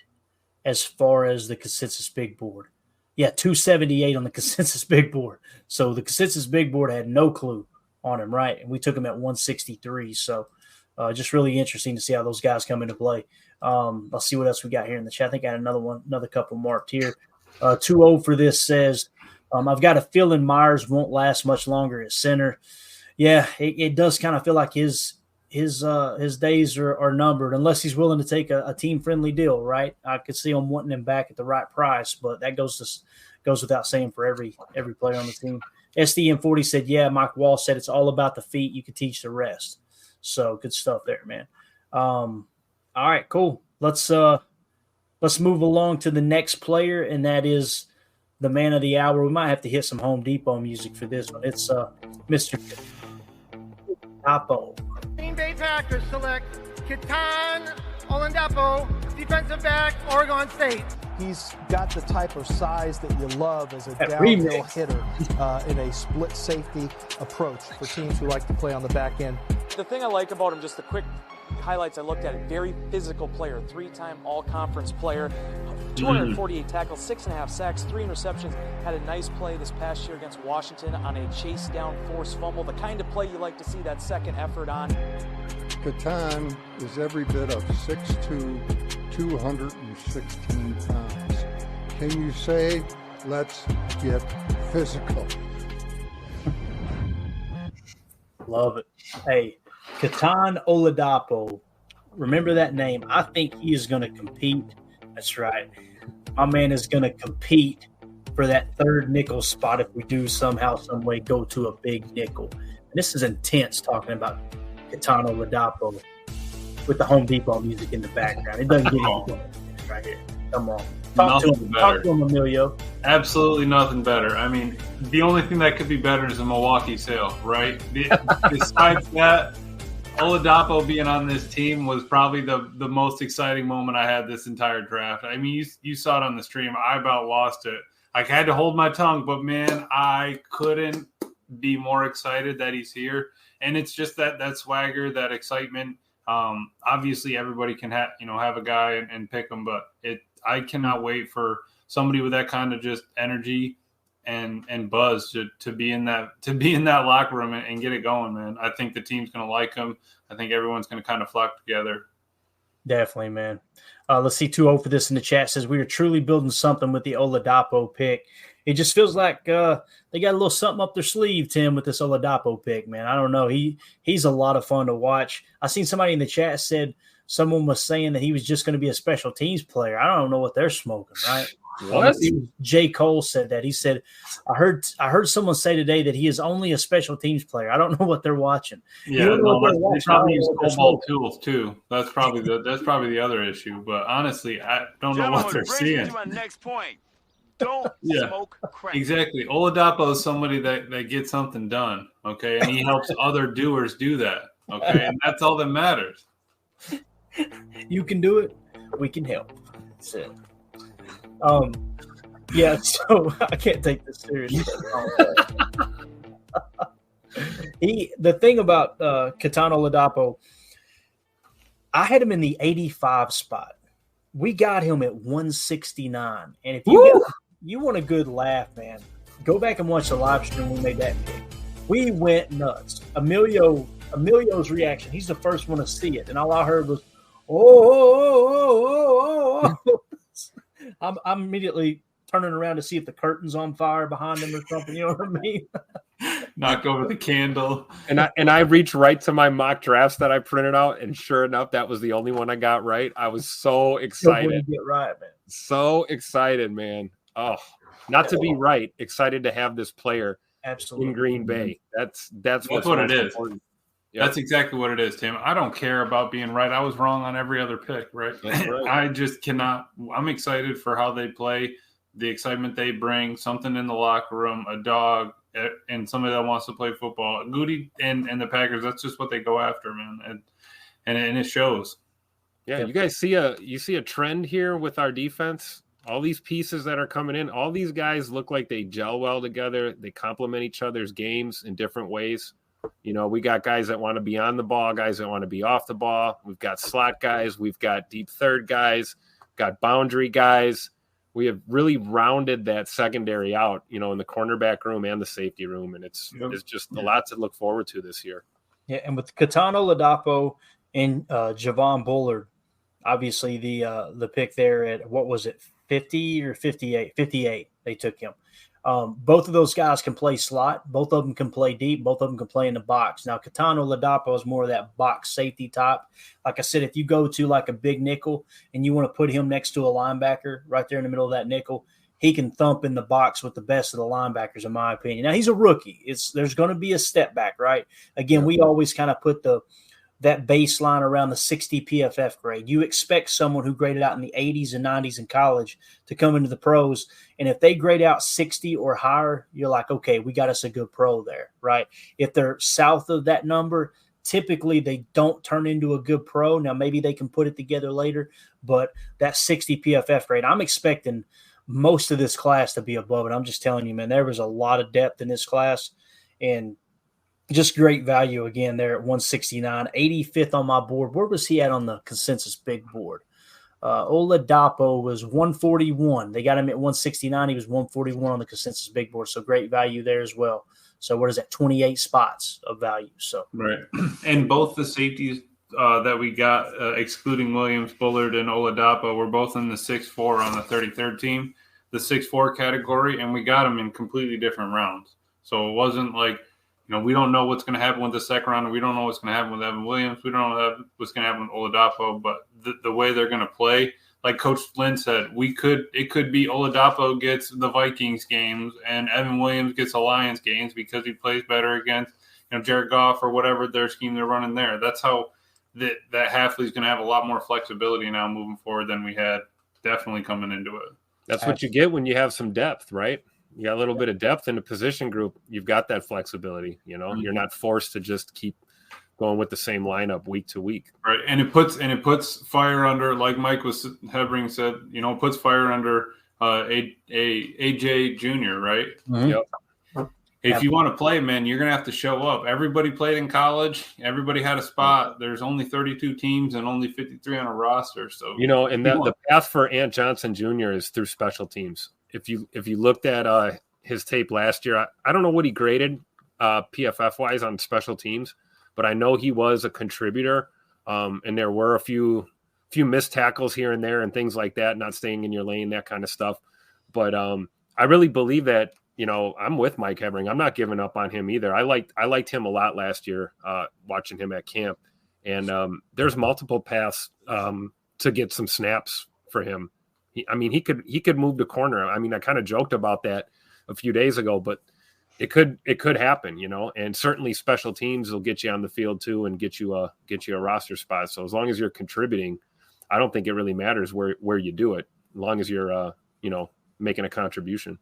as far as the consensus big board? Yeah, 278 on the consensus big board. So the consensus big board had no clue on him, right? And we took him at 163. So just really interesting to see how those guys come into play. Let's see what else we got here in the chat. I think I had another couple marked here. 2-0 for this says, I've got a feeling Myers won't last much longer at center. Yeah, it does kind of feel like his days are numbered unless he's willing to take a team-friendly deal, right? I could see him wanting him back at the right price, but that goes without saying for every player on the team. SDM40 said, yeah, Mike Wall said it's all about the feet. You can teach the rest. So good stuff there, man. All right, cool. Let's move along to the next player, and that is the man of the hour. We might have to hit some Home Depot music for this one. It's Mr. Oladapo. Green Bay Packers select Ketan Oladapo, defensive back, Oregon State. He's got the type of size that you love as a downhill hitter in a split safety approach for teams who like to play on the back end. The thing I like about him, just the quick highlights I looked at it, very physical player, 3-time all-conference player, 248 tackles, 6.5 sacks, 3 interceptions, had a nice play this past year against Washington on a chase down forced fumble, the kind of play you like to see that second effort on. Ketan is every bit of 6'2", 216 pounds. Can you say, let's get physical? Love it. Hey, Ketan Oladapo, remember that name. I think he is going to compete. That's right. My man is going to compete for that third nickel spot if we do somehow, some way go to a big nickel. And this is intense talking about Ketan Oladapo with the Home Depot music in the background. It doesn't get any better right here. Come on. Talk to him, Emilio. Absolutely nothing better. I mean, the only thing that could be better is a Milwaukee sale, right? Besides that, Oladapo being on this team was probably the most exciting moment I had this entire draft. I mean, you saw it on the stream. I about lost it. I had to hold my tongue, but, man, I couldn't be more excited that he's here. and it's just that swagger, that excitement. Obviously, everybody can have a guy and pick them, but I cannot wait for somebody with that kind of just energy and buzz to be in that locker room and get it going, man. I think the team's going to like him. I think everyone's going to kind of flock together. Definitely, man. Let's see 2-0 for this in the chat. Says we are truly building something with the Oladapo pick. It just feels like they got a little something up their sleeve, Tim, with this Oladapo pick, man. I don't know. He's a lot of fun to watch. I seen somebody in the chat said someone was saying that he was just going to be a special teams player. I don't know what they're smoking, right? What? J. Cole said that. He said, I heard someone say today that he is only a special teams player. I don't know what they're watching. Yeah, they probably use cobalt tools too. That's probably the other issue. But honestly, I don't know what they're seeing. To my next point. Don't smoke crack. Exactly. Oladapo is somebody that gets something done, okay? And he helps other doers do that, okay? And that's all that matters. You can do it. We can help. That's it. Yeah, so I can't take this seriously. The thing about Ketan Oladapo, I had him in the 85 spot. We got him at 169. And if you want a good laugh, man, go back and watch the live stream we made that pick. We went nuts. Emilio's reaction, he's the first one to see it. And all I heard was, oh. I'm immediately turning around to see if the curtain's on fire behind him or something. You know what I mean? Knock over the candle. And I reached right to my mock drafts that I printed out, and sure enough, that was the only one I got right. I was so excited. Get right, man. So excited, man. Oh, not to be right. Excited to have this player absolutely in Green Bay. That's what it is. Important. Yep. That's exactly what it is, Tim. I don't care about being right. I was wrong on every other pick, right? Right. I just cannot. I'm excited for how they play, the excitement they bring, something in the locker room, a dog, and somebody that wants to play football. Goody and the Packers, that's just what they go after, man. And it shows. Yeah, you guys see a trend here with our defense? All these pieces that are coming in, all these guys look like they gel well together. They complement each other's games in different ways. You know, we got guys that want to be on the ball, guys that want to be off the ball. We've got slot guys. We've got deep third guys, got boundary guys. We have really rounded that secondary out, you know, in the cornerback room and the safety room. And it's just a lot to look forward to this year. Yeah, and with Ketan Oladapo and Javon Bullard, obviously the pick there at, what was it, 50 or 58? 58, they took him. Both of those guys can play slot. Both of them can play deep. Both of them can play in the box. Now, Ketan Oladapo is more of that box safety type. Like I said, if you go to like a big nickel and you want to put him next to a linebacker right there in the middle of that nickel, he can thump in the box with the best of the linebackers, in my opinion. Now, he's a rookie. There's going to be a step back, right? Again, we always kind of put that baseline around the 60 PFF grade. You expect someone who graded out in the 80s and 90s in college to come into the pros, and if they grade out 60 or higher, you're like, okay, we got us a good pro there, right? If they're south of that number, typically they don't turn into a good pro. Now, maybe they can put it together later, but that 60 PFF grade, I'm expecting most of this class to be above it. I'm just telling you, man, there was a lot of depth in this class, and just great value again there at 169, 85th on my board. Where was he at on the consensus big board? Oladapo was 141. They got him at 169. He was 141 on the consensus big board. So great value there as well. So what is that? 28 spots of value. So right. And both the safeties that we got, excluding Williams, Bullard, and Oladapo, were both in the 6'4" on the 33rd team, the 6'4" category, and we got them in completely different rounds. So it wasn't like, you know, we don't know what's going to happen with the second round. We don't know what's going to happen with Evan Williams. We don't know what's going to happen with Oladapo. But the way they're going to play, like Coach Flynn said, it could be Oladapo gets the Vikings games and Evan Williams gets the Lions games because he plays better against, you know, Jared Goff or whatever their scheme they're running there. That's how that Hafley's going to have a lot more flexibility now moving forward than we had definitely coming into it. That's what you get when you have some depth, right? You got a little bit of depth in the position group. You've got that flexibility. You know, you're not forced to just keep going with the same lineup week to week. Right, and it puts fire under, like Mike Hebring said. You know, it puts fire under AJ Jr. Right. Mm-hmm. Yep. If you want to play, man, you're going to have to show up. Everybody played in college. Everybody had a spot. There's only 32 teams and only 53 on a roster. So and the path for Ant Johnson Jr. is through special teams. If you looked at his tape last year, I don't know what he graded PFF wise on special teams, but I know he was a contributor. And there were a few missed tackles here and there and things like that, not staying in your lane, that kind of stuff. But I really believe that, I'm with Mike Hevering. I'm not giving up on him either. I liked him a lot last year, watching him at camp. And there's multiple paths to get some snaps for him. He could move the corner. I kind of joked about that a few days ago, but it could happen, and certainly special teams will get you on the field too and get you a roster spot. So as long as you're contributing, I don't think it really matters where you do it, as long as you're making a contribution.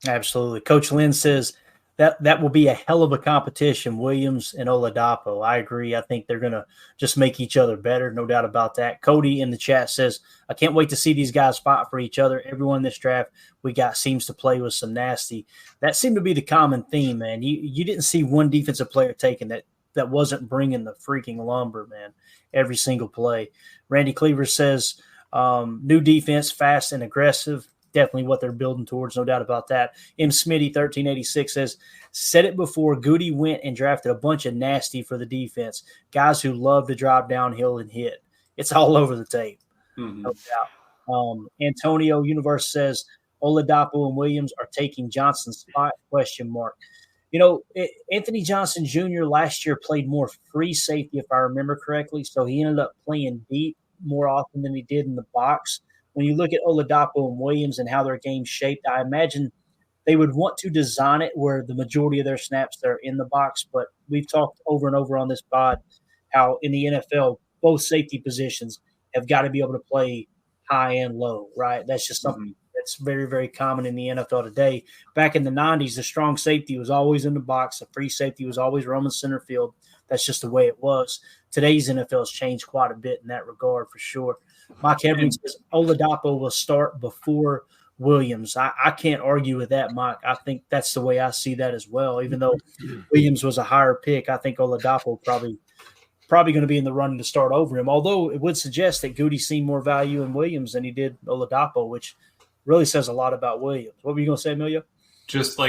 Absolutely. Coach Lynn says that will be a hell of a competition, Williams and Oladapo. I agree. I think they're going to just make each other better. No doubt about that. Cody in the chat says, I can't wait to see these guys fight for each other. Everyone in this draft we got seems to play with some nasty. That seemed to be the common theme, man. You didn't see one defensive player taken that wasn't bringing the freaking lumber, man, every single play. Randy Cleaver says, new defense, fast and aggressive. Definitely what they're building towards, no doubt about that. M. Smitty 1386 says, said it before, Goody went and drafted a bunch of nasty for the defense, guys who love to drive downhill and hit. It's all over the tape, no doubt. Antonio Universe says, Oladapo and Williams are taking Johnson's spot, ? Anthony Johnson Jr. last year played more free safety, if I remember correctly, so he ended up playing deep more often than he did in the box. When you look at Oladapo and Williams and how their game's shaped, I imagine they would want to design it where the majority of their snaps they're in the box. But we've talked over and over on this pod how in the NFL, both safety positions have got to be able to play high and low, right? That's just something that's very, very common in the NFL today. Back in the 90s, the strong safety was always in the box. The free safety was always roaming center field. That's just the way it was. Today's NFL has changed quite a bit in that regard for sure. Mike Evans says Oladapo will start before Williams. I can't argue with that, Mike. I think that's the way I see that as well. Even though Williams was a higher pick, I think Oladapo probably going to be in the running to start over him. Although it would suggest that Goody seen more value in Williams than he did Oladapo, which really says a lot about Williams. What were you going to say, Emilio? Just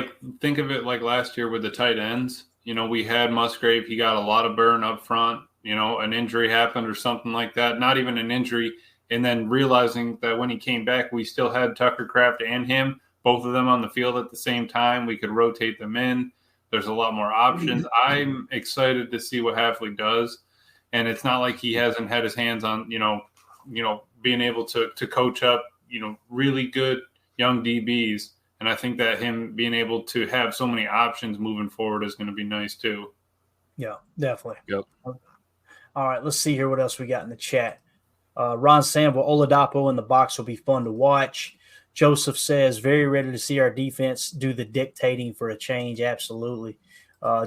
think of it like last year with the tight ends. We had Musgrave. He got a lot of burn up front. An injury happened or something like that. Not even an injury. And then realizing that when he came back, we still had Tucker Kraft and him, both of them on the field at the same time. We could rotate them in. There's a lot more options. I'm excited to see what Hafley does. And it's not like he hasn't had his hands on, being able to coach up, really good young DBs. And I think that him being able to have so many options moving forward is going to be nice too. Yeah, definitely. Yep. All right, let's see here what else we got in the chat. Ron Sample, Oladapo in the box will be fun to watch. Joseph says, very ready to see our defense do the dictating for a change. Absolutely.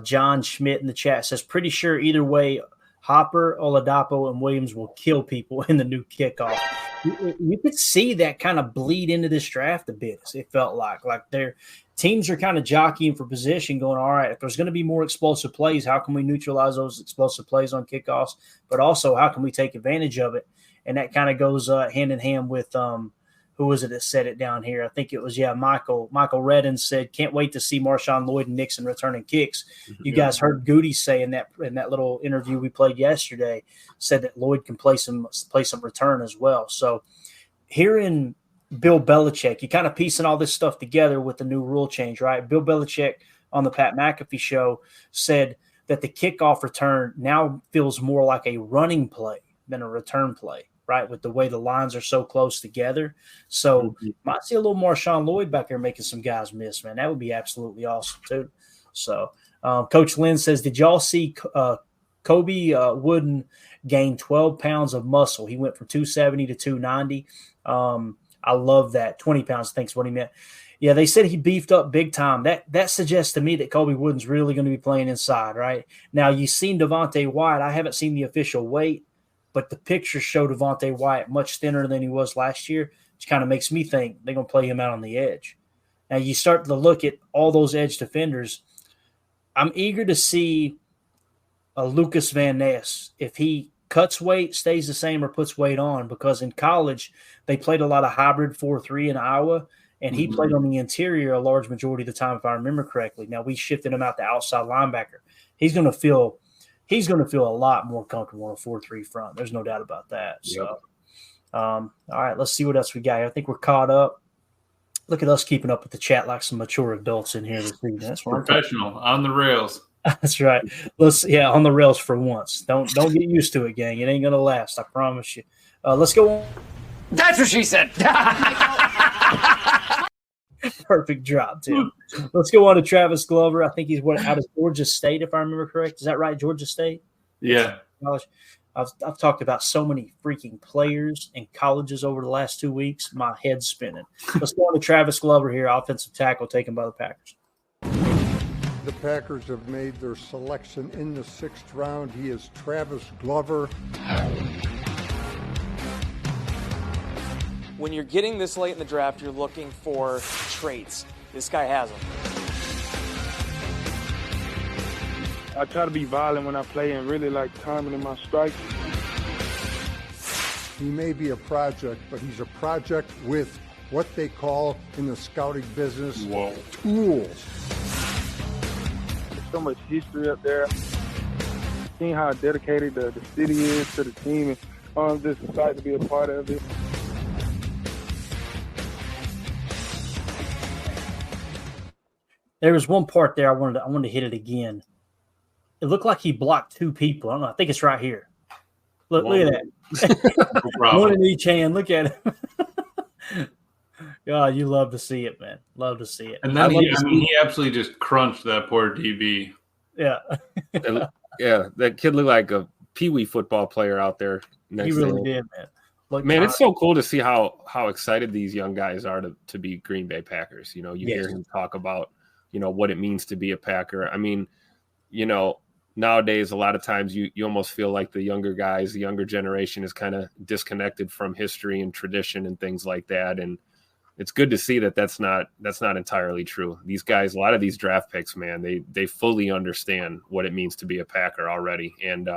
John Schmidt in the chat says, pretty sure either way, Hopper, Oladapo, and Williams will kill people in the new kickoff. You could see that kind of bleed into this draft a bit. It felt like their teams are kind of jockeying for position, going, all right, if there's going to be more explosive plays, how can we neutralize those explosive plays on kickoffs? But also, how can we take advantage of it? And that kind of goes hand in hand with who was it that said it down here? I think it was, Michael Redden said, can't wait to see Marshawn Lloyd and Nixon returning kicks. You guys heard Goody say in that little interview we played yesterday, said that Lloyd can play some return as well. So hearing Bill Belichick, you kind of piecing all this stuff together with the new rule change, right? Bill Belichick on the Pat McAfee show said that the kickoff return now feels more like a running play than a return play, right, with the way the lines are so close together. So might see a little more Marshawn Lloyd back there making some guys miss, man. That would be absolutely awesome too. So Coach Lynn says, did y'all see Kobe Wooden gain 12 pounds of muscle? He went from 270 to 290. I love that. 20 pounds, I think is what he meant. Yeah, they said he beefed up big time. That suggests to me that Kobe Wooden's really going to be playing inside, right? Now, you've seen Devontae Wyatt. I haven't seen the official weight, but the pictures show Devontae Wyatt much thinner than he was last year, which kind of makes me think they're going to play him out on the edge. Now, you start to look at all those edge defenders. I'm eager to see Lucas Van Ness if he cuts weight, stays the same, or puts weight on, because in college they played a lot of hybrid 4-3 in Iowa, and he played on the interior a large majority of the time, if I remember correctly. Now we shifted him out to outside linebacker. He's going to feel a lot more comfortable on a 4-3 front. There's no doubt about that. Yep. So, all right, let's see what else we got here. I think we're caught up. Look at us keeping up with the chat like some mature adults in here this evening. That's professional on the rails. That's right. On the rails for once. Don't get used to it, gang. It ain't gonna last. I promise you. Let's go on. That's what she said. Perfect drop, too. Let's go on to Travis Glover. I think he's out of Georgia State, if I remember correct. Is that right, Georgia State? Yeah. I've talked about so many freaking players and colleges over the last 2 weeks. My head's spinning. Let's go on to Travis Glover here, offensive tackle taken by the Packers. The Packers have made their selection in the 6th round. He is Travis Glover. When you're getting this late in the draft, you're looking for traits. This guy has them. I try to be violent when I play and really like timing in my strikes. He may be a project, but he's a project with what they call in the scouting business tools. There's so much history up there. Seeing how dedicated the city is to the team, and I'm just excited to be a part of it. There was one part there I wanted to hit it again. It looked like he blocked 2 people. I don't know. I think it's right here. Look at that. No one in each hand. Look at it. God, you love to see it, man. Love to see it. And then he absolutely just crunched that poor DB. Yeah. Yeah, that kid looked like a peewee football player out there. He really did, man. Man, it's so cool to see how excited these young guys are to be Green Bay Packers. You know, you hear him talk about, what it means to be a Packer. I mean, nowadays, a lot of times you almost feel like the younger guys, the younger generation is kind of disconnected from history and tradition and things like that. And it's good to see that that's not entirely true. These guys, a lot of these draft picks, man, they fully understand what it means to be a Packer already. And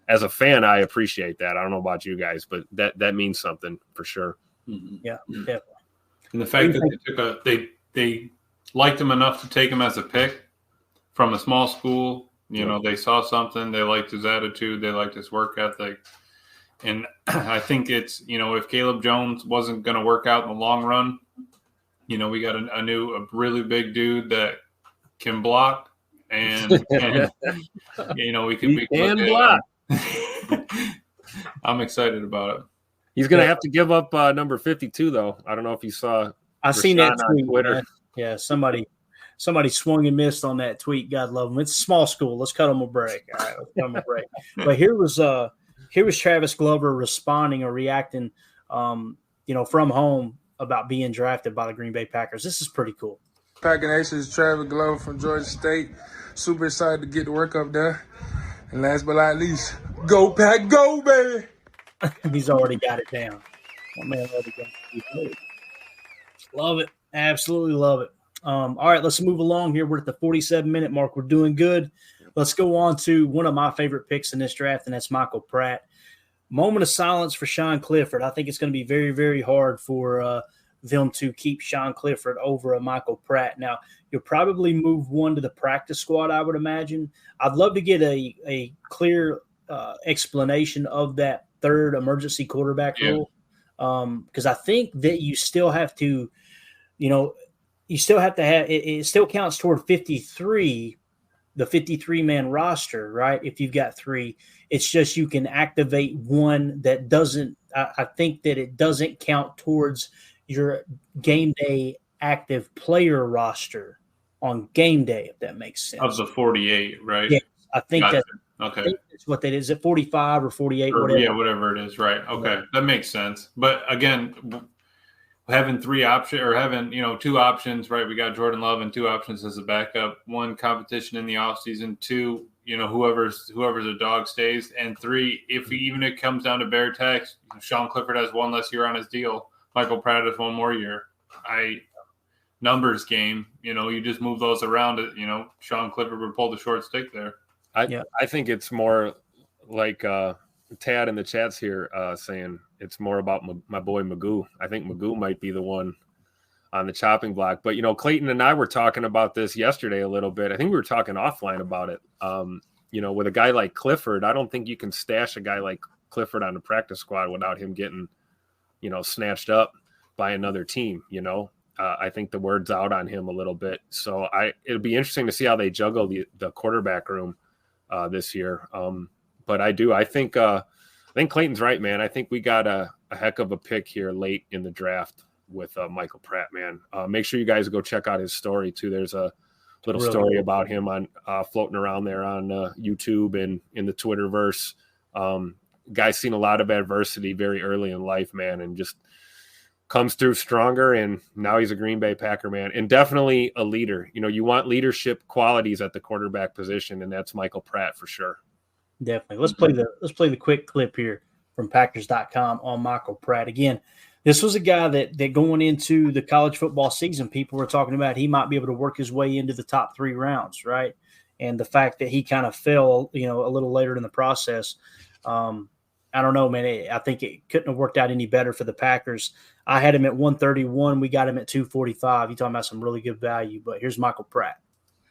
as a fan, I appreciate that. I don't know about you guys, but that means something for sure. Mm-hmm. Yeah, definitely. And the fact that they liked him enough to take him as a pick from a small school. They saw something. They liked his attitude. They liked his work ethic. And I think it's, if Caleb Jones wasn't going to work out in the long run, we got a really big dude that can block. And, we can block. I'm excited about it. He's going to have to give up number 52, though. I don't know if you saw. I seen that tweet on Twitter. Man. Yeah, somebody swung and missed on that tweet. God love them. It's a small school. Let's cut them a break. All right, let's cut them a break. But here was Travis Glover responding or reacting, from home about being drafted by the Green Bay Packers. This is pretty cool. Packer Nation, is Travis Glover from Georgia State. Super excited to get to work up there. And last but not least, go Pack, go, baby. He's already got it down. My man already got it. Love it. Absolutely love it. All right, let's move along here. We're at the 47-minute mark. We're doing good. Let's go on to one of my favorite picks in this draft, and that's Michael Pratt. Moment of silence for Sean Clifford. I think it's going to be very, very hard for them to keep Sean Clifford over a Michael Pratt. Now, you'll probably move one to the practice squad, I would imagine. I'd love to get a clear explanation of that third emergency quarterback rule, because I think that you still have to, you still have to have it still counts toward 53, the 53-man roster, right? If you've got 3, it's just you can activate one that doesn't. I think that it doesn't count towards your game day active player roster on game day, if that makes sense. Of the 48, right? Yeah, I think gotcha. I think that's what that is. At 45 or 48, whatever. Yeah, whatever it is, right? Okay, that makes sense. But again, having 3 options or having 2 options, right? We got Jordan Love and 2 options as a backup. 1, competition in the offseason. 2, whoever's a dog stays. And 3, even if it comes down to bare tax, Sean Clifford has 1 less year on his deal. Michael Pratt has 1 more year. numbers game. You just move those around. Sean Clifford would pull the short stick there. I think it's more like Tad in the chats here saying it's more about my boy Magoo. I think Magoo might be the one on the chopping block. But, Clayton and I were talking about this yesterday a little bit. I think we were talking offline about it. With a guy like Clifford, I don't think you can stash a guy like Clifford on the practice squad without him getting, snatched up by another team. I think the word's out on him a little bit. So it'll be interesting to see how they juggle the quarterback room this year. But I think Clayton's right, man. I think we got a heck of a pick here late in the draft with Michael Pratt, man. Make sure you guys go check out his story too. There's a little story about him on floating around there on YouTube and in the Twitterverse. Guy's seen a lot of adversity very early in life, man, and just comes through stronger. And now he's a Green Bay Packer, man, and definitely a leader. You want leadership qualities at the quarterback position, and that's Michael Pratt for sure. Definitely. Let's play the quick clip here from Packers.com on Michael Pratt. Again, this was a guy that going into the college football season, people were talking about he might be able to work his way into the top 3 rounds, right? And the fact that he kind of fell, a little later in the process, I don't know, man. I think it couldn't have worked out any better for the Packers. I had him at 131. We got him at 245. You're talking about some really good value. But here's Michael Pratt.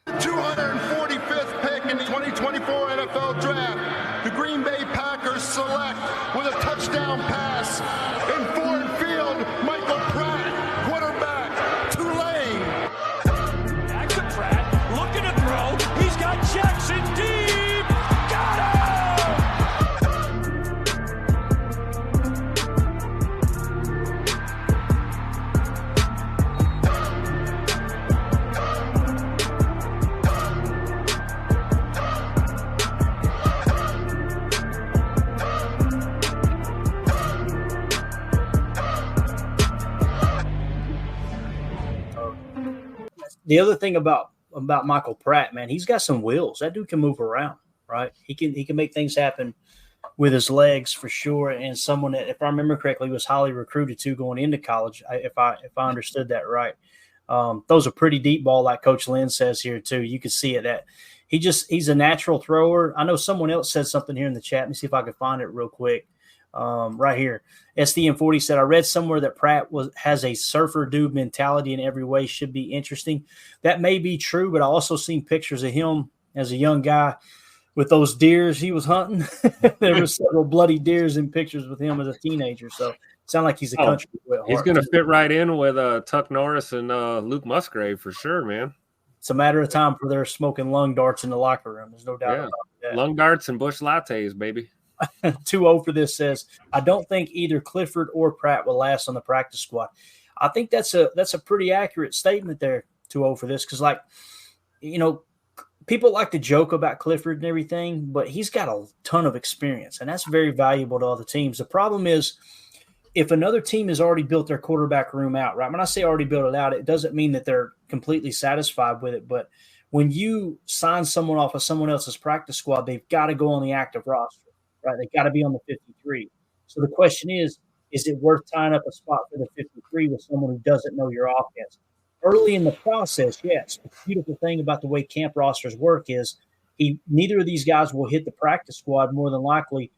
245th pick in the 2024 NFL Draft. The Green Bay Packers select with a touchdown pass in Ford Field, Michael Pratt, quarterback, Tulane. Back to Pratt, looking to throw. He's got Jackson deep. Got him! The other thing about Michael Pratt, man, he's got some wheels. That dude can move around, right? He can make things happen with his legs for sure. And someone that, if I remember correctly, was highly recruited to going into college. If I understood that right, those are pretty deep ball, like Coach Lynn says here too. You can see it that he's a natural thrower. I know someone else said something here in the chat. Let me see if I can find it real quick. Right here. SDM40 said, I read somewhere that Pratt has a surfer dude mentality in every way. Should be interesting. That may be true, but I also seen pictures of him as a young guy with those deers he was hunting. There were several bloody deers in pictures with him as a teenager. So it sounds like he's a country boy. He's going to fit right in with Tuck Norris and Luke Musgrave for sure, man. It's a matter of time for they're smoking lung darts in the locker room. There's no doubt about that. Lung darts and Busch lattes, baby. 2-0 for this says, I don't think either Clifford or Pratt will last on the practice squad. I think that's a pretty accurate statement there, 2-0 for this, because people like to joke about Clifford and everything, but he's got a ton of experience, and that's very valuable to other teams. The problem is if another team has already built their quarterback room out, right? When I say already built it out, it doesn't mean that they're completely satisfied with it, but when you sign someone off of someone else's practice squad, they've got to go on the active roster. Right, they got to be on the 53. So the question is it worth tying up a spot for the 53 with someone who doesn't know your offense? Early in the process, yes. The beautiful thing about the way camp rosters work is neither of these guys will hit the practice squad. More than likely,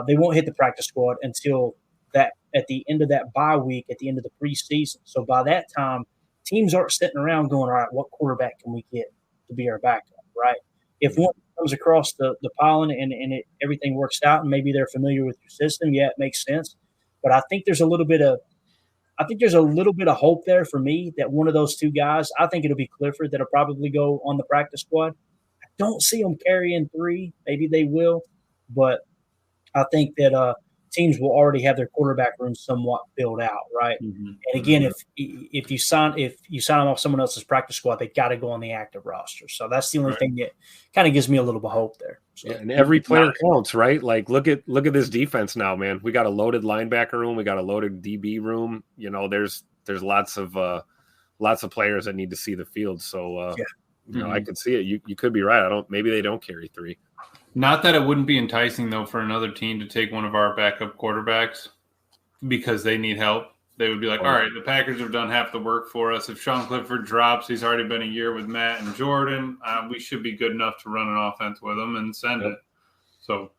they won't hit the practice squad until that at the end of that bye week, at the end of the preseason. So by that time, teams aren't sitting around going, all right, what quarterback can we get to be our backup, right? If one comes across the pile and everything works out and maybe they're familiar with your system, yeah, it makes sense. But I think there's a little bit of hope there for me that one of those two guys, I think it'll be Clifford that'll probably go on the practice squad. I don't see them carrying 3. Maybe they will, but I think that teams will already have their quarterback room somewhat filled out, right? Mm-hmm. And again, if you sign them off someone else's practice squad, they got to go on the active roster. So that's the only thing that kind of gives me a little bit of hope there. So, and every player counts, right? Like look at this defense now, man. We got a loaded linebacker room, we got a loaded DB room. There's lots of players that need to see the field. So I could see it. You could be right. Maybe they don't carry 3. Not that it wouldn't be enticing, though, for another team to take one of our backup quarterbacks because they need help. they would be like, all right, the Packers have done half the work for us. If Sean Clifford drops, he's already been a year with Matt and Jordan. We should be good enough to run an offense with him and send it. So,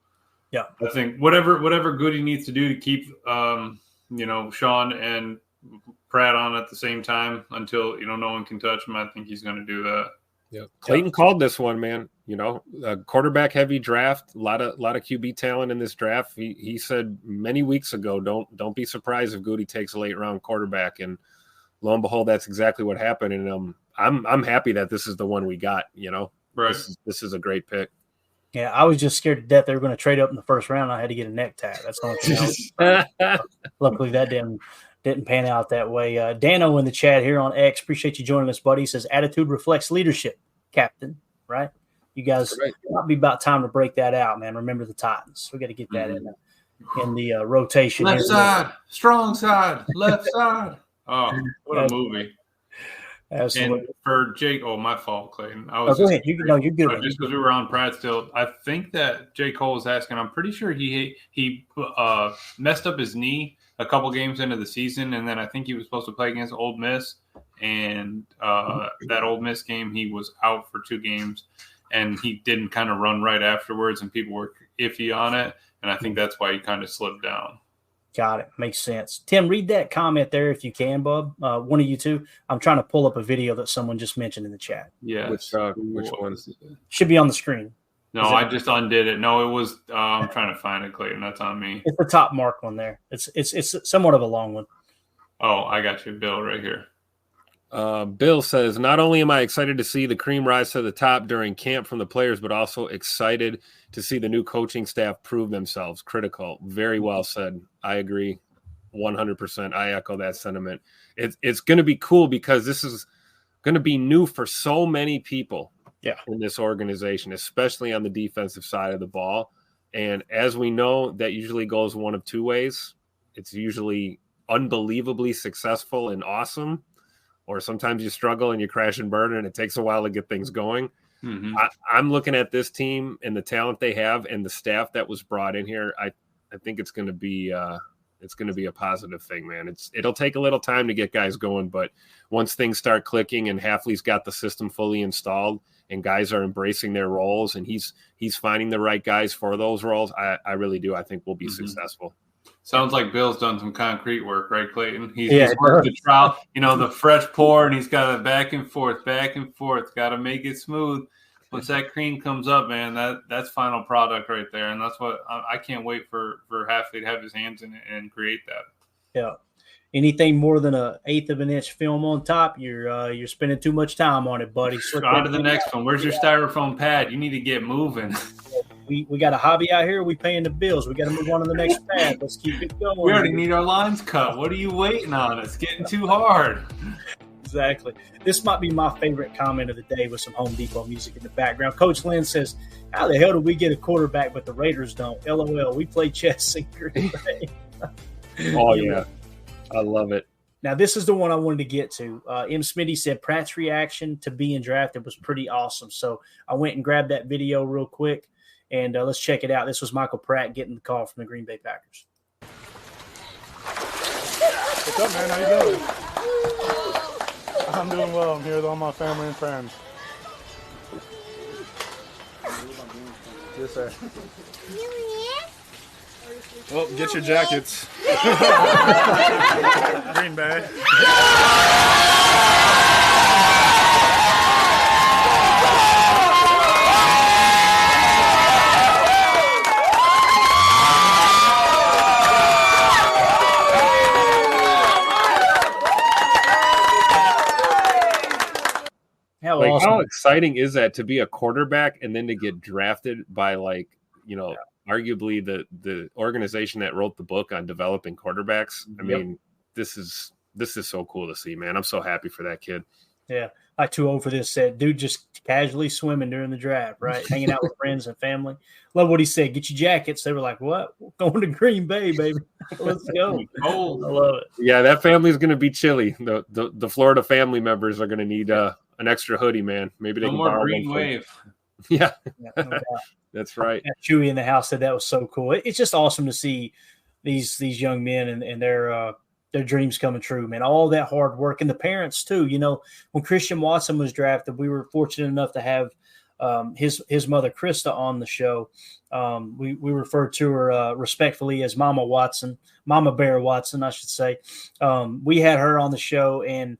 yeah, I think whatever good he needs to do to keep, Sean and Pratt on at the same time until, no one can touch him, I think he's going to do that. Yeah, Clayton called this one, man. A quarterback heavy draft, a lot of QB talent in this draft. He said many weeks ago, don't be surprised if Goody takes a late round quarterback, and lo and behold, that's exactly what happened. And I'm happy that this is the one we got. Right. This is a great pick. Yeah, I was just scared to death they were going to trade up in the first round. I had to get a neck tag. That's the only thing. Luckily, that didn't pan out that way. Dano in the chat here on X. Appreciate you joining us, buddy. He says, attitude reflects leadership, Captain. Right? You guys, it might be about time to break that out, man. Remember the Titans. We got to get that in the rotation. Left side, strong side, left side. Oh, what a movie. Absolutely. And for Jake, my fault, Clayton. Go ahead. You're good. Just because we were on Pratt still, I think that J. Cole was asking. I'm pretty sure he messed up his knee a couple games into the season, and then I think he was supposed to play against Ole Miss, and that Ole Miss game he was out for 2 games, and he didn't kind of run right afterwards, and people were iffy on it, and I think that's why he kind of slipped down. Got it. Makes sense. Tim, read that comment there if you can, Bub. One of you two. I'm trying to pull up a video that someone just mentioned in the chat. Yeah. Which one? Should be on the screen. No, I just undid it. No, it was. I'm trying to find it, Clayton. That's on me. It's the top mark one there. It's somewhat of a long one. Oh, I got you, Bill, right here. Bill says, not only am I excited to see the cream rise to the top during camp from the players, but also excited to see the new coaching staff prove themselves. Critical. Very well said. I agree 100%. I echo that sentiment. It's going to be cool because this is going to be new for so many people in this organization, especially on the defensive side of the ball. And as we know, that usually goes one of 2 ways. It's usually unbelievably successful and awesome, or sometimes you struggle and you crash and burn and it takes a while to get things going. Mm-hmm. I'm looking at this team and the talent they have and the staff that was brought in here. I think it's going to be a positive thing, man. It'll take a little time to get guys going, but once things start clicking and Hafley's got the system fully installed and guys are embracing their roles and he's finding the right guys for those roles, I really do. I think we'll be successful. Sounds like Bill's done some concrete work, right, Clayton? He's worked the trial, the fresh pour, and he's got it back and forth, got to make it smooth. Once that cream comes up, man, that's final product right there. And that's what I can't wait for Hafley to have his hands in it and create that. Yeah. Anything more than 1/8 of an inch film on top, you're spending too much time on it, buddy. On to the next one. Where's your styrofoam pad? You need to get moving. We got a hobby out here. We paying the bills. We got to move on to the next pad. Let's keep it going. We already need our lines cut. What are you waiting on? It's getting too hard. Exactly. This might be my favorite comment of the day with some Home Depot music in the background. Coach Lynn says, how the hell do we get a quarterback but the Raiders don't? LOL. We play chess in Green Bay. Oh, yeah. I love it. Now, this is the one I wanted to get to. M. Smitty said Pratt's reaction to being drafted was pretty awesome. So I went and grabbed that video real quick, and let's check it out. This was Michael Pratt getting the call from the Green Bay Packers. What's up, man? How you doing? I'm doing well. I'm here with all my family and friends. Yes, sir. Well, get your jackets. Green Bay. How exciting is that to be a quarterback and then to get drafted by arguably the organization that wrote the book on developing quarterbacks? I mean, this is so cool to see, man. I'm so happy for that kid. Yeah. Like 2-0 for this set. Dude just casually swimming during the draft, right? Hanging out with friends and family. Love what he said. Get your jackets. They were like, what? We're going to Green Bay, baby. Let's go. Oh, I love it. Yeah, that family's going to be chilly. The Florida family members are going to need an extra hoodie, man. Maybe they no can more borrow green one. Wave. Yeah. No That's right. Chewy in the house said that was so cool. It's just awesome to see these young men and their their dreams coming true, man. All that hard work, and the parents too. You know, when Christian Watson was drafted, we were fortunate enough to have his mother Krista on the show. We referred to her respectfully as Mama Bear Watson, I should say. We had her on the show, and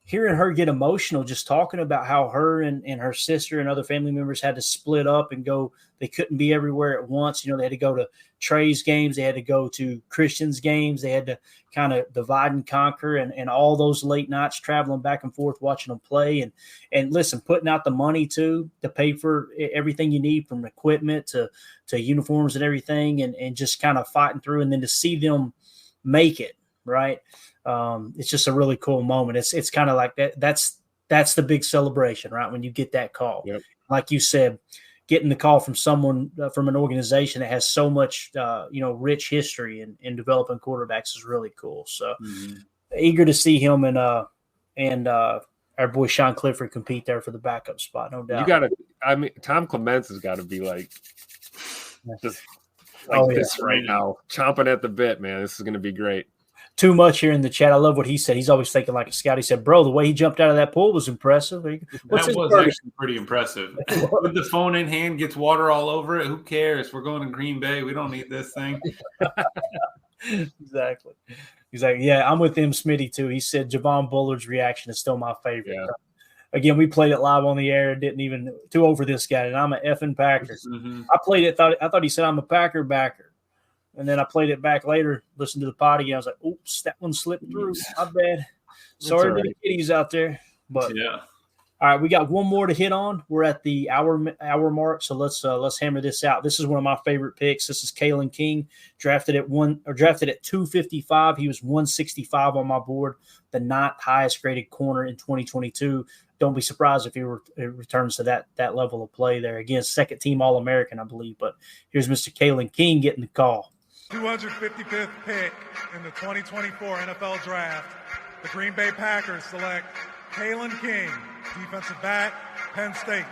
hearing her get emotional, just talking about how her and her sister and other family members had to split up and go. They couldn't be everywhere at once. You know, they had to go to Trey's games. They had to go to Christian's games. They had to kind of divide and conquer, and all those late nights traveling back and forth, watching them play. And listen, putting out the money too to pay for everything you need, from equipment to uniforms and everything, and just kind of fighting through. And then to see them make it, right? It's just a really cool moment. It's kind of like that. That's the big celebration, right? When you get that call, Yep. Like you said, getting the call from someone from an organization that has so much, rich history in developing quarterbacks is really cool. So eager to see him and our boy Sean Clifford compete there for the backup spot. No doubt. Tom Clements has got to be like this right now, chomping at the bit, man. This is going to be great. Too much here in the chat. I love what he said. He's always thinking like a scout. He said, bro, the way he jumped out of that pool was impressive. That was actually pretty impressive. With the phone in hand, gets water all over it. Who cares? We're going to Green Bay. We don't need this thing. Exactly. Yeah, I'm with him, Smitty, too. He said Javon Bullard's reaction is still my favorite. Yeah. Again, we played it live on the air. Didn't even too over this guy, and I'm an effing Packer. I played it. I thought he said I'm a Packer backer. And then I played it back later, listened to the pod again. I was like, oops, that one slipped through. My bad. Sorry to the kiddies out there. But yeah. All right, we got one more to hit on. We're at the hour mark, so let's hammer this out. This is one of my favorite picks. This is Kalen King, drafted at 255. He was 165 on my board, the 9th highest graded corner in 2022. Don't be surprised if he returns to that level of play there. Again, second team All-American, I believe. But here's Mr. Kalen King getting the call. 255th pick in the 2024 NFL Draft. The Green Bay Packers select Kalen King, defensive back, Penn State.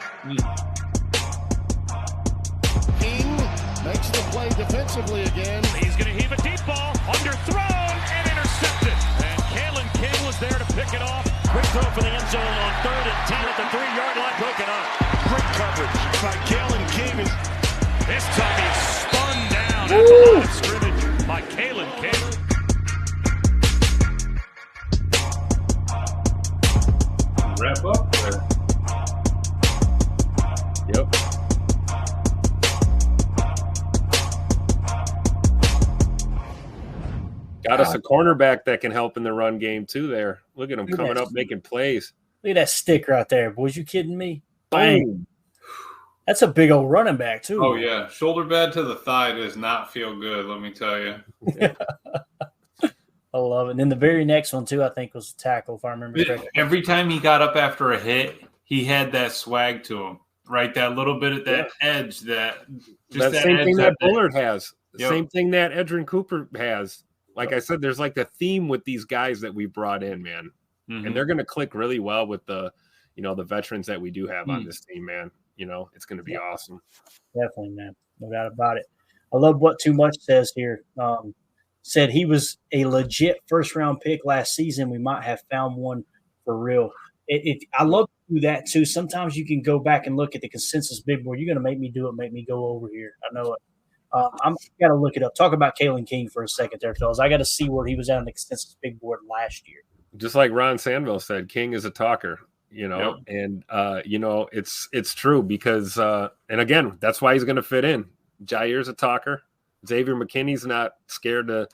King makes the play defensively again. He's going to heave a deep ball, underthrown and intercepted. And Kalen King was there to pick it off. Quick throw for the end zone on 3rd and 10 at the 3-yard line, broken up. Great coverage by Kalen King. This time he's spun down at the line of scrimmage by Kalen King. Wrap up there. Yep. Got us a cornerback that can help in the run game too there. Look at him coming up, making plays. Look at that stick right there. Boys, you kidding me? Bang. That's a big old running back too. Oh, yeah. Shoulder pad to the thigh does not feel good, let me tell you. I love it. And then the very next one, too, I think was a tackle, if I remember correctly. Every time he got up after a hit, he had that swag to him, right? That little bit of that edge, that same thing that Bullard has. Yep. Same thing that Edgerrin Cooper has. Like I said, there's like the theme with these guys that we brought in, man. Mm-hmm. And they're going to click really well with the veterans that we do have on this team, man. It's going to be awesome. Definitely, man. No doubt about it. I love what Too Much says here. Said he was a legit first-round pick last season. We might have found one for real. I love to do that, too. Sometimes you can go back and look at the consensus big board. You're going to make me do it, make me go over here. I know it. I'm got to look it up. Talk about Kalen King for a second there, fellas. I got to see where he was at on the consensus big board last year. Just like Ron Sandville said, King is a talker, and it's true because and again, that's why he's going to fit in. Jair's a talker. Xavier McKinney's not scared to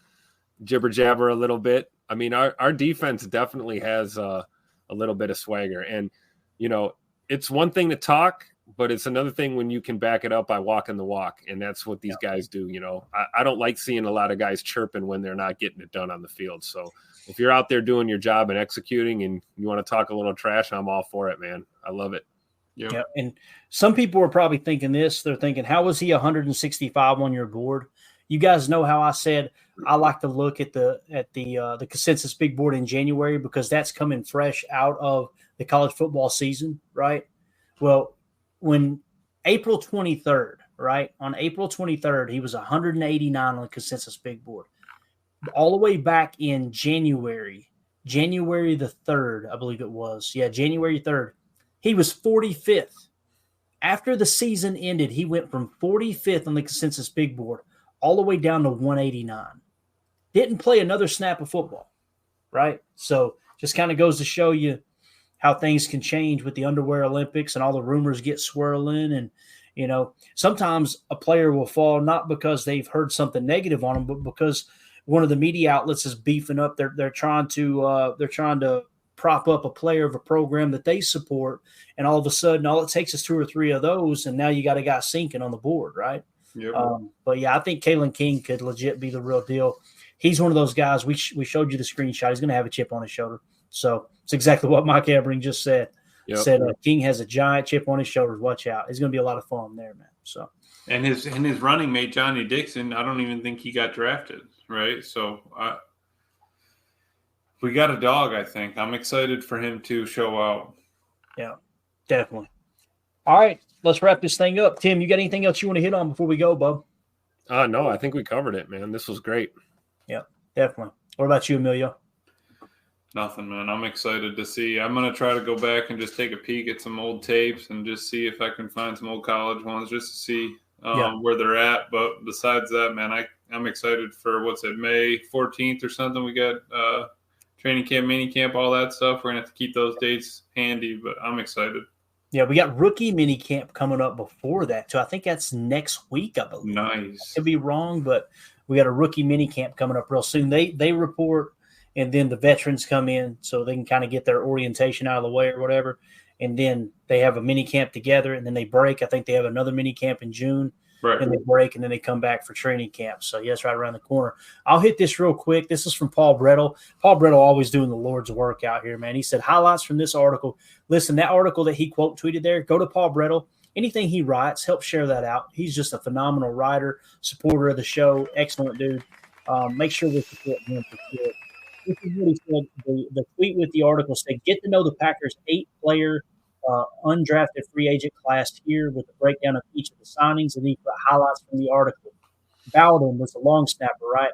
jibber jabber a little bit. I mean, our defense definitely has a little bit of swagger, and it's one thing to talk, but it's another thing when you can back it up by walking the walk, and that's what these guys do. I don't like seeing a lot of guys chirping when they're not getting it done on the field. So if you're out there doing your job and executing, and you want to talk a little trash, I'm all for it, man. I love it. Yep. Yeah, and some people are probably thinking this. They're thinking, how was he 165 on your board? You guys know how I said I like to look at the consensus big board in January because that's coming fresh out of the college football season, right? Well, when April 23rd, right? On April 23rd, he was 189 on the consensus big board. all the way back in January the 3rd, I believe it was. Yeah, January 3rd. He was 45th. After the season ended, he went from 45th on the consensus big board all the way down to 189. Didn't play another snap of football, right? So just kind of goes to show you how things can change with the underwear Olympics and all the rumors get swirling. And, you know, sometimes a player will fall not because they've heard something negative on them, but because one of the media outlets is beefing up. They're trying to prop up a player of a program that they support, and all of a sudden, all it takes is 2 or 3 of those, and now you got a guy sinking on the board, right? Yep. But yeah, I think Kalen King could legit be the real deal. He's one of those guys. We showed you the screenshot. He's going to have a chip on his shoulder. So it's exactly what Mike Evering just said. Yep. Said King has a giant chip on his shoulders. Watch out. It's going to be a lot of fun there, man. So and his running mate Johnny Dixon, I don't even think he got drafted, right? So we got a dog. I think I'm excited for him to show out. Yeah, definitely. All right, let's wrap this thing up. Tim, you got anything else you want to hit on before we go, bub? No, I think we covered it, man. This was great. Yeah, definitely. What about you, Emilio? Nothing, man. I'm excited to see. I'm going to try to go back and just take a peek at some old tapes and just see if I can find some old college ones just to see where they're at. But besides that, man, I'm excited for May 14th or something. We got training camp, mini camp, all that stuff. We're going to have to keep those dates handy, but I'm excited. Yeah, we got rookie mini camp coming up before that, too. I think that's next week, I believe. Nice. I could be wrong, but we got a rookie mini camp coming up real soon. They report, and then the veterans come in so they can kind of get their orientation out of the way or whatever. And then they have a mini camp together, and then they break. I think they have another mini camp in June. Right. And they break, and then they come back for training camp. So, yes, right around the corner. I'll hit this real quick. This is from Paul Brettel. Paul Brettel always doing the Lord's work out here, man. He said, highlights from this article. Listen, that article that he quote tweeted there, go to Paul Brettel. Anything he writes, help share that out. He's just a phenomenal writer, supporter of the show, excellent dude. Make sure we support him for sure. This is what he said. The tweet with the article said, get to know the Packers' 8-player undrafted free agent class here with a breakdown of each of the signings, and he put highlights from the article. Bowden was a long snapper, right?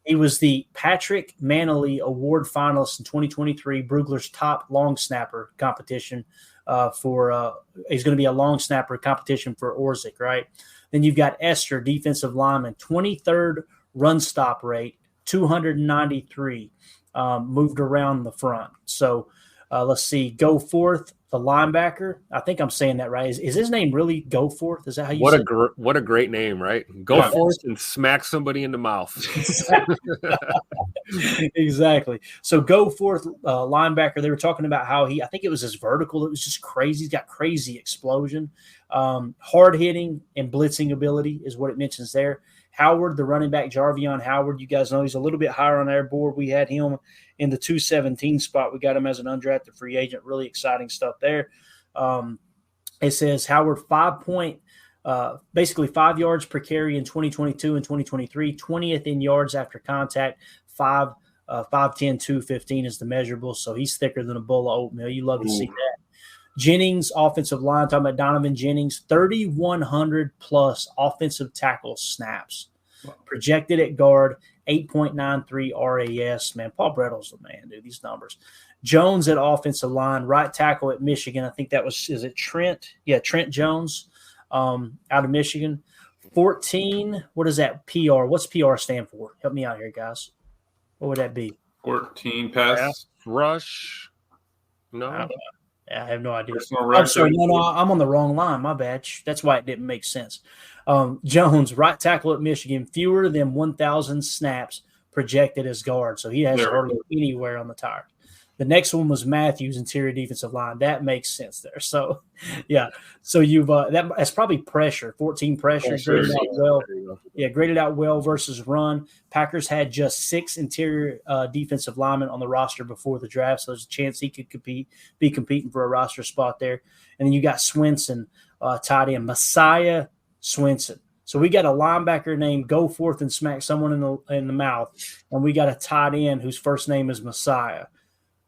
He was the Patrick Manley Award finalist in 2023, Brugler's top long snapper competition he's going to be a long snapper competition for Orzik, right? Then you've got Esther, defensive lineman, 23rd run stop rate, 293, moved around the front. So let's see, Goforth, the linebacker. I think I'm saying that right. Is his name really Goforth? Is that how you say it? What a great name, right? Go forth and smack somebody in the mouth. Exactly. So Goforth, linebacker, they were talking about how I think it was his vertical. It was just crazy. He's got crazy explosion. Hard hitting and blitzing ability is what it mentions there. Howard, the running back, Jarvion Howard, you guys know he's a little bit higher on our board. We had him in the 217 spot. We got him as an undrafted free agent. Really exciting stuff there. It says Howard, basically 5 yards per carry in 2022 and 2023, 20th in yards after contact, 5'10", 215 is the measurable. So he's thicker than a bowl of oatmeal. You love to see that. Jennings, offensive line, talking about Donovan Jennings, 3,100 plus offensive tackle snaps. Wow. Projected at guard, 8.93 RAS. Man, Paul Brettel's the man, dude, these numbers. Jones at offensive line, right tackle at Michigan. I think that was, is it Trent? Yeah, Trent Jones out of Michigan. 14, what is that PR? What's PR stand for? Help me out here, guys. What would that be? 14 pass rush. No. I have no idea. I'm sorry, no, I'm on the wrong line. My bad. That's why it didn't make sense. Jones, right tackle at Michigan, fewer than 1,000 snaps projected as guard. So he has hardly anywhere on the tire. The next one was Matthews, interior defensive line. That makes sense there. So, yeah. So you've that's probably pressure. 14 pressure. Graded out well. Yeah, graded out well versus run. Packers had just 6 interior defensive linemen on the roster before the draft, so there's a chance he could be competing for a roster spot there. And then you got Swinson, tight end, Messiah Swinson. So we got a linebacker named Go Forth and Smack someone in the mouth, and we got a tight end whose first name is Messiah.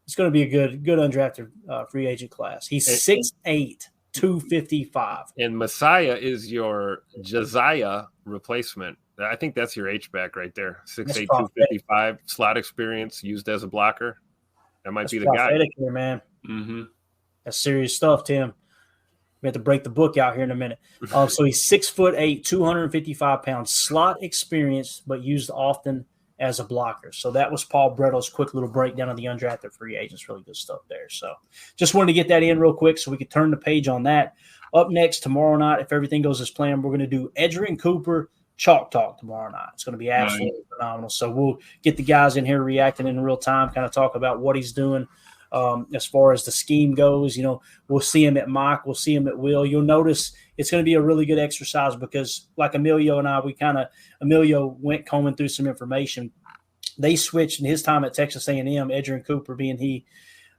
It's going to be a good undrafted free agent class. He's 6'8", 255. And Messiah is your Josiah replacement I think that's your H-back right there. 6'8", 255, slot experience, used as a blocker. That might be the guy. Here, man. Mm-hmm. That's serious stuff, Tim. We have to break the book out here in a minute. So he's 6'8", 255 pounds, slot experience, but used often as a blocker. So that was Paul Brettle's quick little breakdown of the undrafted free agents. Really good stuff there. So just wanted to get that in real quick so we could turn the page on that. Up next tomorrow night, if everything goes as planned, we're going to do Edgerrin Cooper Chalk Talk tomorrow night. It's going to be absolutely phenomenal. So we'll get the guys in here reacting in real time, kind of talk about what he's doing as far as the scheme goes. You know, we'll see him at mock. We'll see him at will. You'll notice it's going to be a really good exercise because like Emilio and I, Emilio went combing through some information. They switched in his time at Texas A&M, Edgerrin Cooper being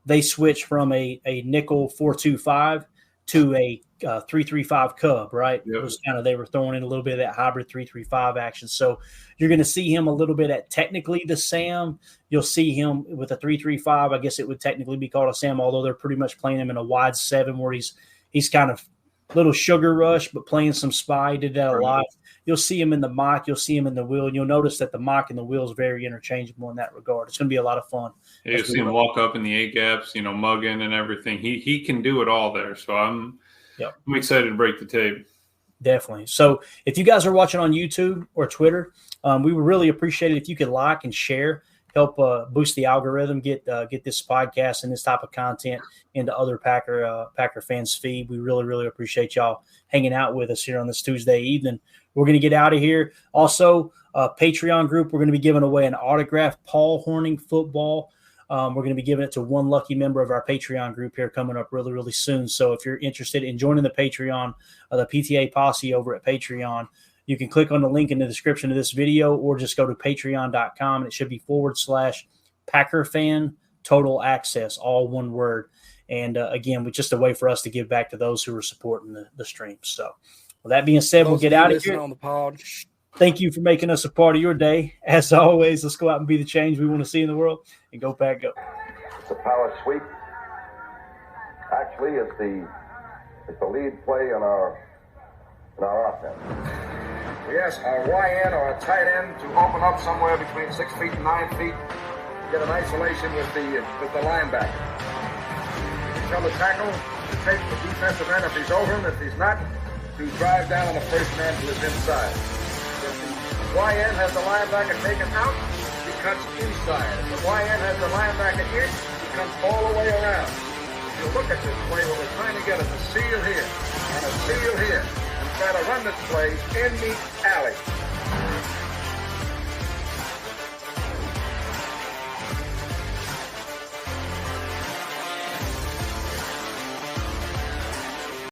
they switched from a nickel 4-2-5 to a 3-3-5 Cub, right? Yep. It was kind of, they were throwing in a little bit of that hybrid 3-3-5 action. So you're going to see him a little bit at technically the Sam. You'll see him with a 3-3-5. I guess it would technically be called a Sam, although they're pretty much playing him in a wide 7 where he's kind of little sugar rush, but playing some spy. Did that a lot. You'll see him in the mock. You'll see him in the wheel. And you'll notice that the mock and the wheel is very interchangeable in that regard. It's going to be a lot of fun. Yeah, you'll see him walk up in the A gaps, mugging and everything. He can do it all there. So I'm excited to break the tape. Definitely. So if you guys are watching on YouTube or Twitter, we would really appreciate it if you could like and share, help boost the algorithm, get this podcast and this type of content into other Packer fans' feed. We really, really appreciate y'all hanging out with us here on this Tuesday evening. We're going to get out of here. Also, Patreon group, we're going to be giving away an autographed Paul Hornung football. We're going to be giving it to one lucky member of our Patreon group here coming up really, really soon. So if you're interested in joining the Patreon, the PTA Posse over at Patreon, you can click on the link in the description of this video or just go to patreon.com, and it should be /PackerFan Total Access, all one word. And again, just a way for us to give back to those who are supporting the stream. So with that being said, we'll get out of here. On the pod. Thank you for making us a part of your day. As always, let's go out and be the change we want to see in the world, and go Pack Go. It's a power sweep. Actually, it's the lead play in our offense. We ask our YN or a tight end to open up somewhere between 6 feet and 9 feet, get an isolation with the linebacker. Tell the tackle to take the defensive end if he's over him. If he's not, to drive down on the first man to his inside. If the YN has the linebacker taken out, he cuts inside. If the YN has the linebacker in, he comes all the way around. If you look at this play, what we're trying to get is a seal here and a seal here, and try to run this play in the alley.